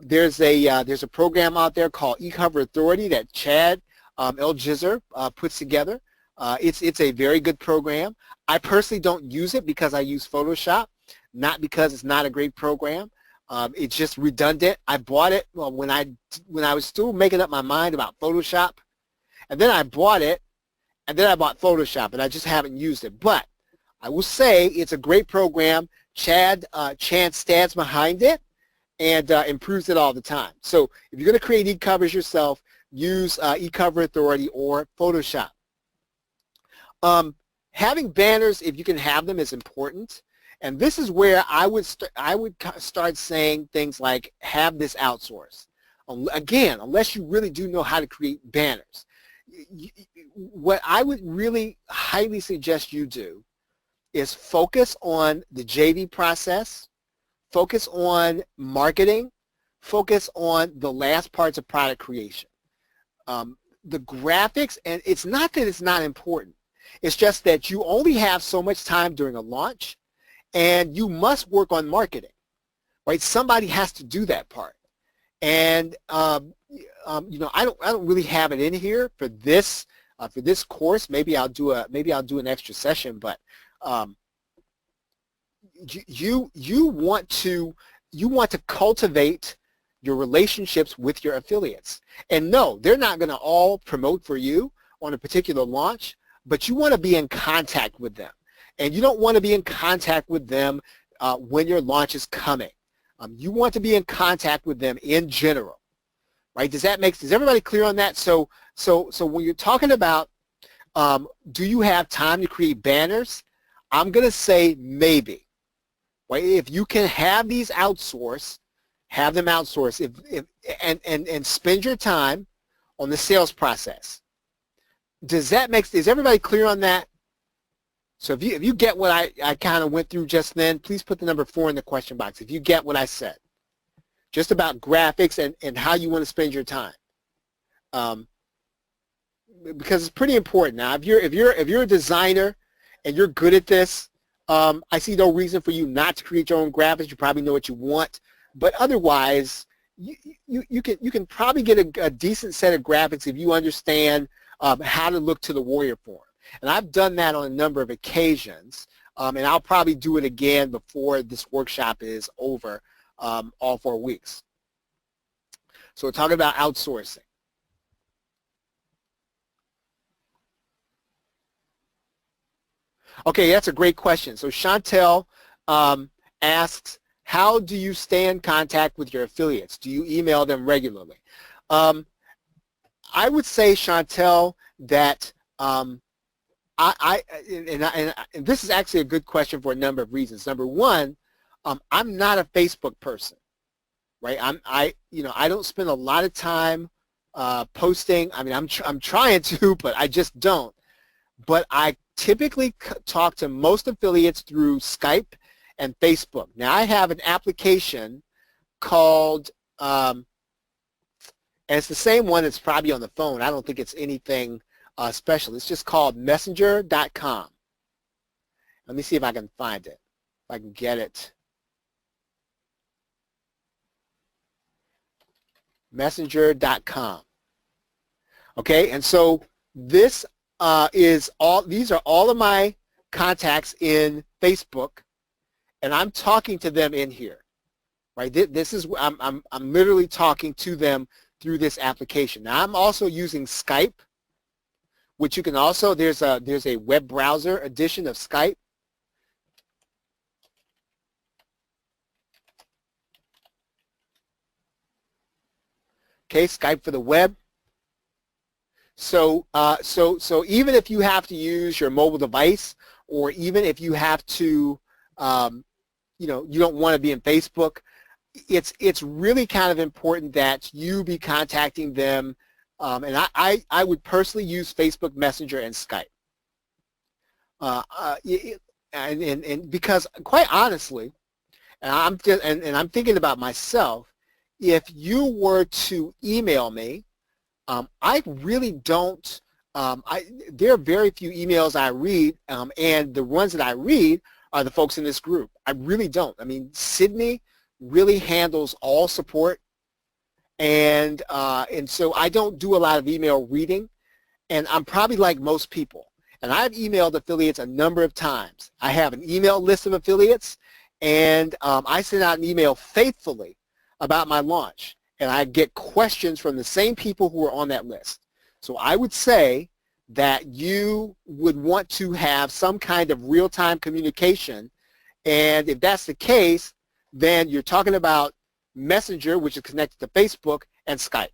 There's a program out there called eCover Authority that Chad Elgizer puts together. It's a very good program. I personally don't use it because I use Photoshop, not because it's not a great program. It's just redundant. I bought it when I was still making up my mind about Photoshop, and then I bought it, and then I bought Photoshop, and I just haven't used it. But I will say it's a great program. Chad stands behind it and improves it all the time. So if you're going to create e-covers yourself, use eCover Authority or Photoshop. Having banners, if you can have them, is important. And this is where I would start saying things like, have this outsourced. Again, unless you really do know how to create banners. what I would really highly suggest you do is focus on the JV process, focus on marketing, focus on the last parts of product creation. The graphics, and it's not that it's not important. It's just that you only have so much time during a launch, and you must work on marketing, right? Somebody has to do that part. And you know, I don't really have it in here for this course. Maybe I'll do an extra session, but you want to cultivate your relationships with your affiliates. And no, they're not going to all promote for you on a particular launch, but you want to be in contact with them. And you don't want to be in contact with them when your launch is coming. You want to be in contact with them in general, right? Is everybody clear on that? So when you're talking about do you have time to create banners, I'm going to say maybe, right? If you can have these outsourced, have them outsource and spend your time on the sales process. Is everybody clear on that? So if you get what I kind of went through just then, please put the number 4 in the question box if you get what I said, just about graphics and how you want to spend your time, because it's pretty important. Now, if you're a designer and you're good at this, I see no reason for you not to create your own graphics. You probably know what you want, but otherwise, you can probably get a decent set of graphics if you understand how to look to the warrior form. And I've done that on a number of occasions, and I'll probably do it again before this workshop is over, all 4 weeks. So we're talking about outsourcing. Okay, that's a great question. So Chantel asks, how do you stay in contact with your affiliates? Do you email them regularly? I would say, Chantel, that and this is actually a good question for a number of reasons. Number one, I'm not a Facebook person, right? I don't spend a lot of time posting. I mean, I'm trying to, but I just don't. But I typically talk to most affiliates through Skype and Facebook. Now, I have an application called, and it's the same one that's probably on the phone. I don't think it's anything special. It's just called messenger.com. Let me see if I can find it, if I can get it. Messenger.com. Okay, and so this these are all of my contacts in Facebook, and I'm talking to them in here, right? This is I'm literally talking to them through this application. Now I'm also using Skype, which you can also, there's a web browser edition of Skype. Okay, Skype for the web. So even if you have to use your mobile device, or even if you have to, you don't want to be in Facebook, it's really kind of important that you be contacting them. And I would personally use Facebook Messenger and Skype. And because quite honestly, and I'm thinking about myself, if you were to email me, I really don't, there are very few emails I read, and the ones that I read are the folks in this group. I really don't. I mean, Sydney really handles all support, and so I don't do a lot of email reading, and I'm probably like most people. And I've emailed affiliates a number of times. I have an email list of affiliates, and I send out an email faithfully about my launch, and I get questions from the same people who are on that list. So I would say that you would want to have some kind of real-time communication, and if that's the case, then you're talking about Messenger, which is connected to Facebook, and Skype.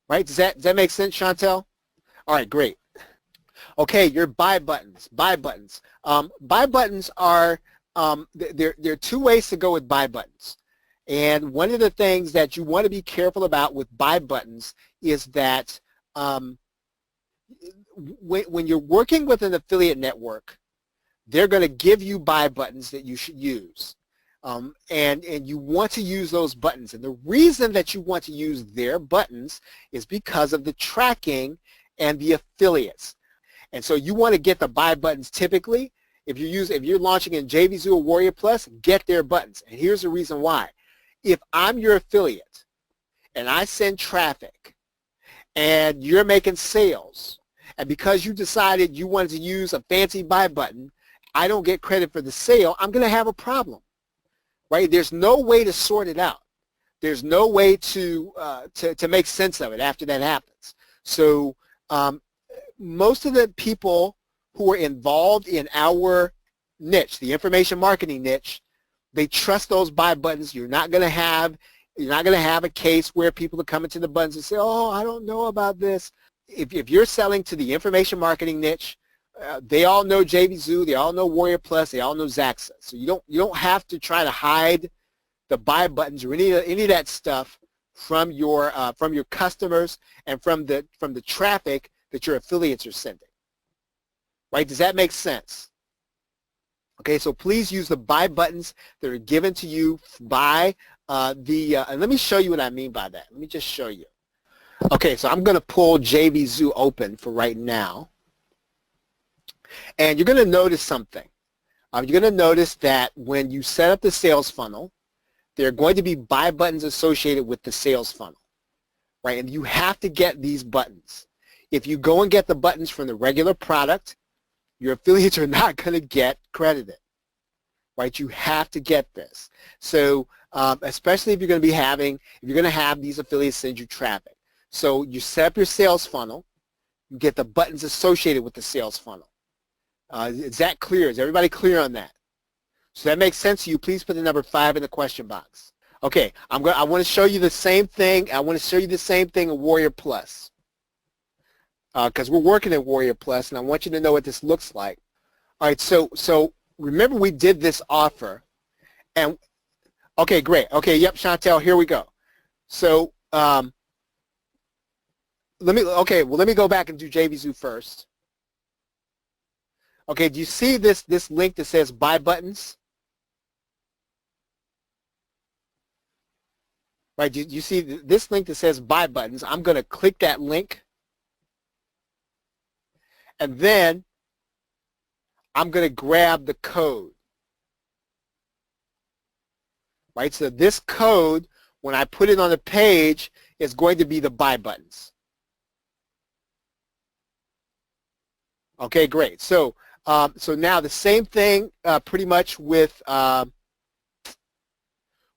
Right? Does that make sense, Chantel? All right, great. Okay, your buy buttons. Buy buttons. Buy buttons are there are two ways to go with buy buttons, And one of the things that you want to be careful about with buy buttons is that when you're working with an affiliate network, they're going to give you buy buttons that you should use. And you want to use those buttons. And the reason that you want to use their buttons is because of the tracking and the affiliates. And so you want to get the buy buttons typically. If you're launching in JVZoo or Warrior Plus, get their buttons. And here's the reason why. If I'm your affiliate and I send traffic and you're making sales, and because you decided you wanted to use a fancy buy button, I don't get credit for the sale, I'm going to have a problem, right? There's no way to sort it out. There's no way to make sense of it after that happens. So most of the people who are involved in our niche, the information marketing niche, they trust those buy buttons. You're not going to have a case where people are coming to the buttons and say, oh, I don't know about this. If you're selling to the information marketing niche, they all know JVZoo, they all know Warrior Plus, they all know Zaxa. So you don't have to try to hide the buy buttons or any of that stuff from your customers and from the traffic that your affiliates are sending. Right? Does that make sense? Okay, so please use the buy buttons that are given to you by and let me show you what I mean by that. Let me just show you. Okay, so I'm going to pull JVZoo open for right now. And you're going to notice something. You're going to notice that when you set up the sales funnel, there are going to be buy buttons associated with the sales funnel, right? And you have to get these buttons. If you go and get the buttons from the regular product, your affiliates are not going to get credited, right? You have to get this. So especially if you're going to have these affiliates send you traffic. So you set up your sales funnel, you get the buttons associated with the sales funnel. Is that clear? Is everybody clear on that? So that makes sense to you. Please put the number 5 in the question box. Okay, I want to show you the same thing. I want to show you the same thing in Warrior Plus. Because we're working in Warrior Plus, and I want you to know what this looks like. All right, so remember we did this offer, and okay, great. Okay, yep, Chantel, here we go. So let me go back and do JVZoo first. Okay, do you see this link that says buy buttons? Right, do you see this link that says buy buttons? I'm going to click that link. And then I'm going to grab the code. Right, so this code, when I put it on the page, is going to be the buy buttons. Okay, great. So now the same thing pretty much with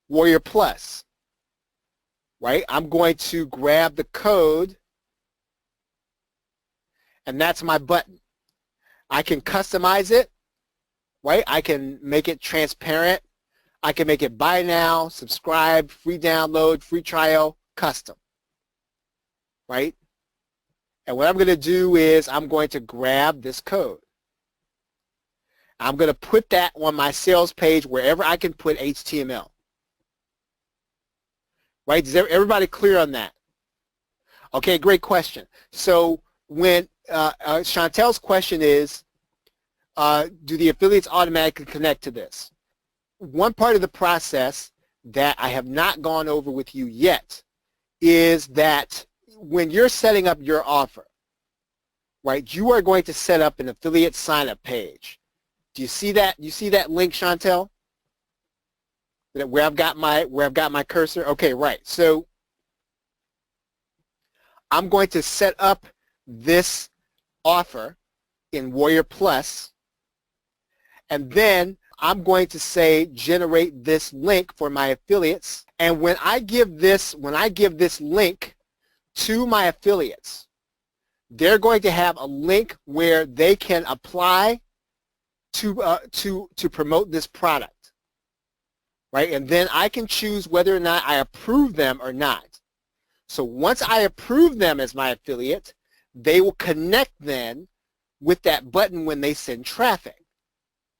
Warrior Plus. Right, I'm going to grab the code, and that's my button. I can customize it, right? I can make it transparent. I can make it buy now, subscribe, free download, free trial, custom, right? And what I'm going to do is I'm going to grab this code. I'm going to put that on my sales page wherever I can put HTML. Right? Is everybody clear on that? Okay, great question. So when Chantel's question is, do the affiliates automatically connect to this? One part of the process that I have not gone over with you yet is that when you're setting up your offer, right, you are going to set up an affiliate sign-up page. Do you see that? You see that link, Chantel? Where I've got my cursor? Okay, right. So I'm going to set up this offer in Warrior Plus, and then I'm going to say generate this link for my affiliates. And when I give this link to my affiliates, they're going to have a link where they can apply to promote this product. Right? And then I can choose whether or not I approve them or not. So once I approve them as my affiliate, they will connect then with that button when they send traffic.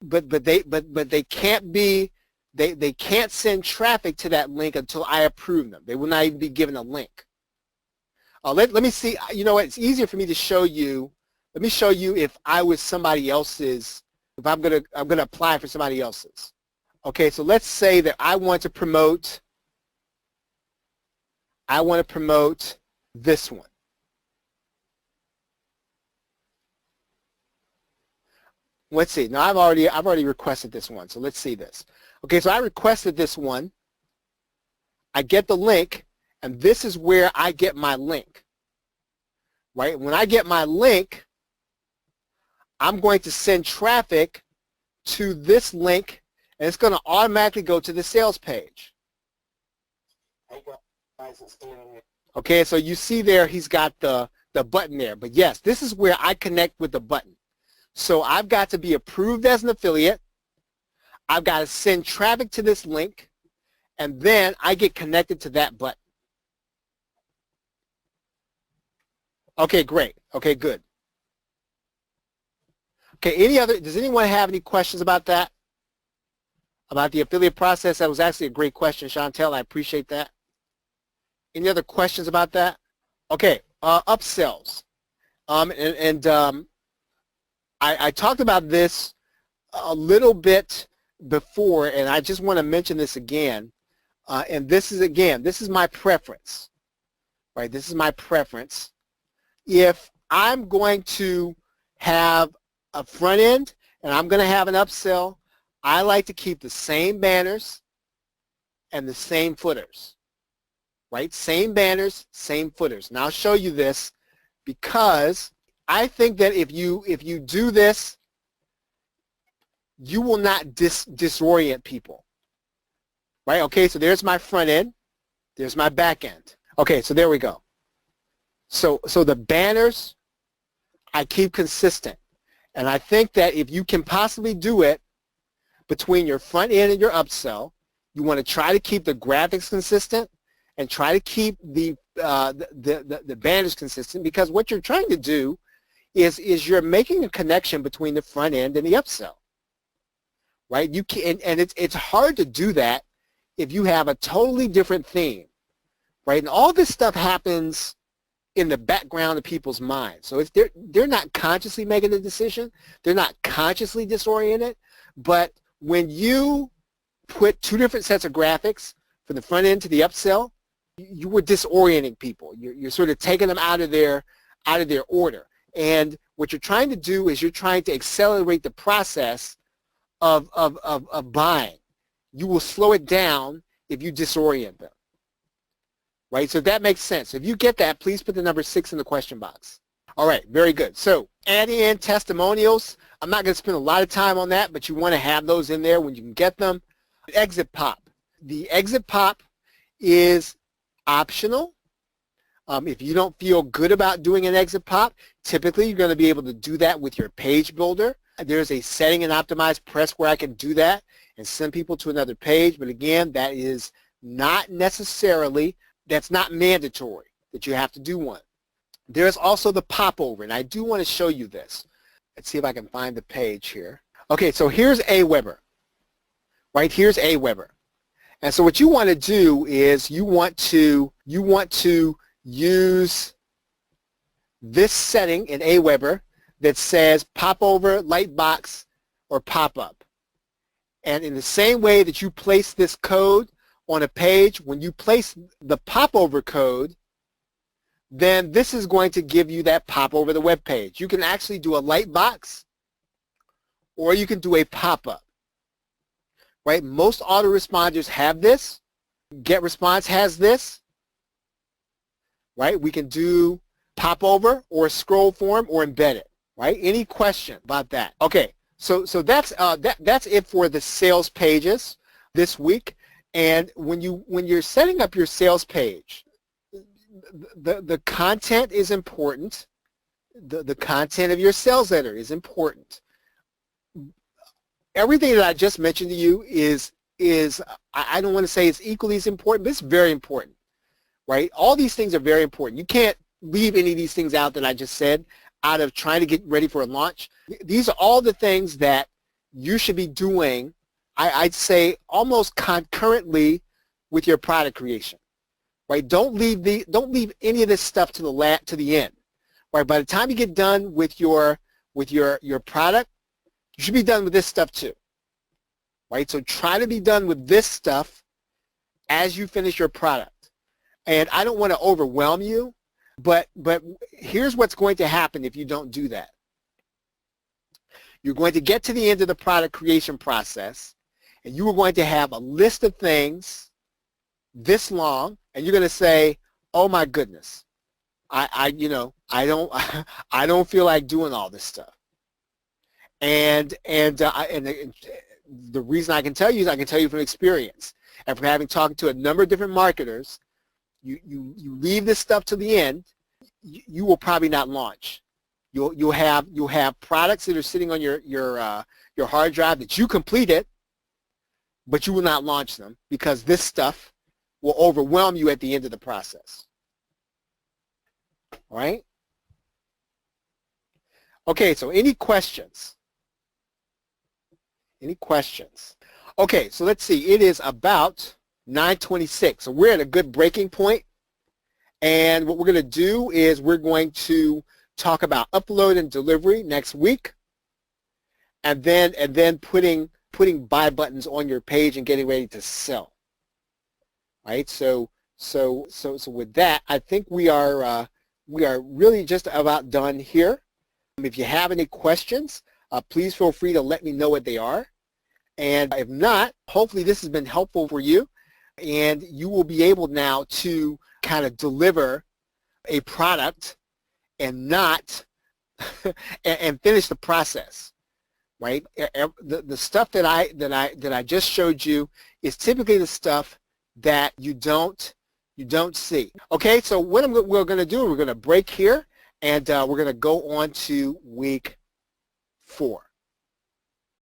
But they can't be they can't send traffic to that link until I approve them. They will not even be given a link. Let me see. You know what? It's easier for me to show you. Let me show you if I was somebody else's. If I'm gonna apply for somebody else's. Okay, so let's say that I want to promote. I want to promote this one. Let's see. Now I've already requested this one. So let's see this. Okay, so I requested this one. I get the link, and this is where I get my link. Right? When I get my link, I'm going to send traffic to this link, and it's going to automatically go to the sales page. Okay, so you see there he's got the button there. But yes, this is where I connect with the button. So I've got to be approved as an affiliate. I've got to send traffic to this link, and then I get connected to that button. Okay, great. Okay, good. Okay, does anyone have any questions about that? About the affiliate process? That was actually a great question, Chantel. I appreciate that. Any other questions about that? Okay, upsells. I talked about this a little bit before, and I just want to mention this again. And this is my preference, right? This is my preference. If I'm going to have a front end and I'm going to have an upsell, I like to keep the same banners and the same footers, right? Same banners, same footers. Now I'll show you this because I think that if you do this, you will not disorient people, right? Okay, so there's my front end, there's my back end. Okay, so there we go. So the banners I keep consistent, and I think that if you can possibly do it between your front end and your upsell, you want to try to keep the graphics consistent and try to keep the banners consistent, because what you're trying to do is you're making a connection between the front end and the upsell, right? You can, and it's hard to do that if you have a totally different theme, right? And all this stuff happens in the background of people's minds. So if they're not consciously making the decision, they're not consciously disoriented, but when you put two different sets of graphics from the front end to the upsell, you were disorienting people. You're sort of taking them out of their order. And what you're trying to do is you're trying to accelerate the process of buying. You will slow it down if you disorient them. Right? So that makes sense. If you get that, please put the number 6 in the question box. All right, very good. So adding in testimonials, I'm not going to spend a lot of time on that, but you want to have those in there when you can get them. Exit pop. The exit pop is optional. If you don't feel good about doing an exit pop, typically you're going to be able to do that with your page builder. There's a setting in Optimized Press where I can do that and send people to another page. But again, that is not necessarily, that's not mandatory that you have to do one. There's also the popover, and I do want to show you this. Let's see if I can find the page here. Okay, so here's Aweber, right? Here's Aweber. And so what you want to do is you want to use this setting in Aweber that says popover, lightbox, or pop-up. And in the same way that you place this code on a page, when you place the popover code, then this is going to give you that pop over the web page. You can actually do a lightbox, or you can do a pop-up. Right? Most autoresponders have this. GetResponse has this. Right? We can do popover or scroll form or embed it. Right? Any question about that? Okay. So that's it for the sales pages this week. And when you're setting up your sales page, the content is important. The content of your sales letter is important. Everything that I just mentioned to you is I don't want to say it's equally as important, but it's very important, right? All these things are very important. You can't leave any of these things out that I just said out of trying to get ready for a launch. These are all the things that you should be doing I'd say almost concurrently with your product creation, right? Don't leave any of this stuff to the end, right? By the time you get done with your product, you should be done with this stuff too, right? So try to be done with this stuff as you finish your product. And I don't want to overwhelm you, but here's what's going to happen if you don't do that. You're going to get to the end of the product creation process, and you are going to have a list of things this long, and you're going to say, "Oh my goodness, I don't feel like doing all this stuff." And the reason I can tell you is I can tell you from experience, and from having talked to a number of different marketers, you leave this stuff to the end, you will probably not launch. You'll have products that are sitting on your hard drive that you completed, but you will not launch them because this stuff will overwhelm you at the end of the process. All right? Okay, so any questions? Any questions? Okay, so let's see. It is about 9:26, so we're at a good breaking point. And what we're going to do is we're going to talk about upload and delivery next week, and then putting buy buttons on your page and getting ready to sell. Right? So with that, I think we are really just about done here. If you have any questions, please feel free to let me know what they are. And if not, hopefully this has been helpful for you, and you will be able now to kind of deliver a product and not and finish the process, right? The stuff that I just showed you is typically the stuff that you don't see. Okay, so what we're going to do, we're going to break here, and we're going to go on to week 4.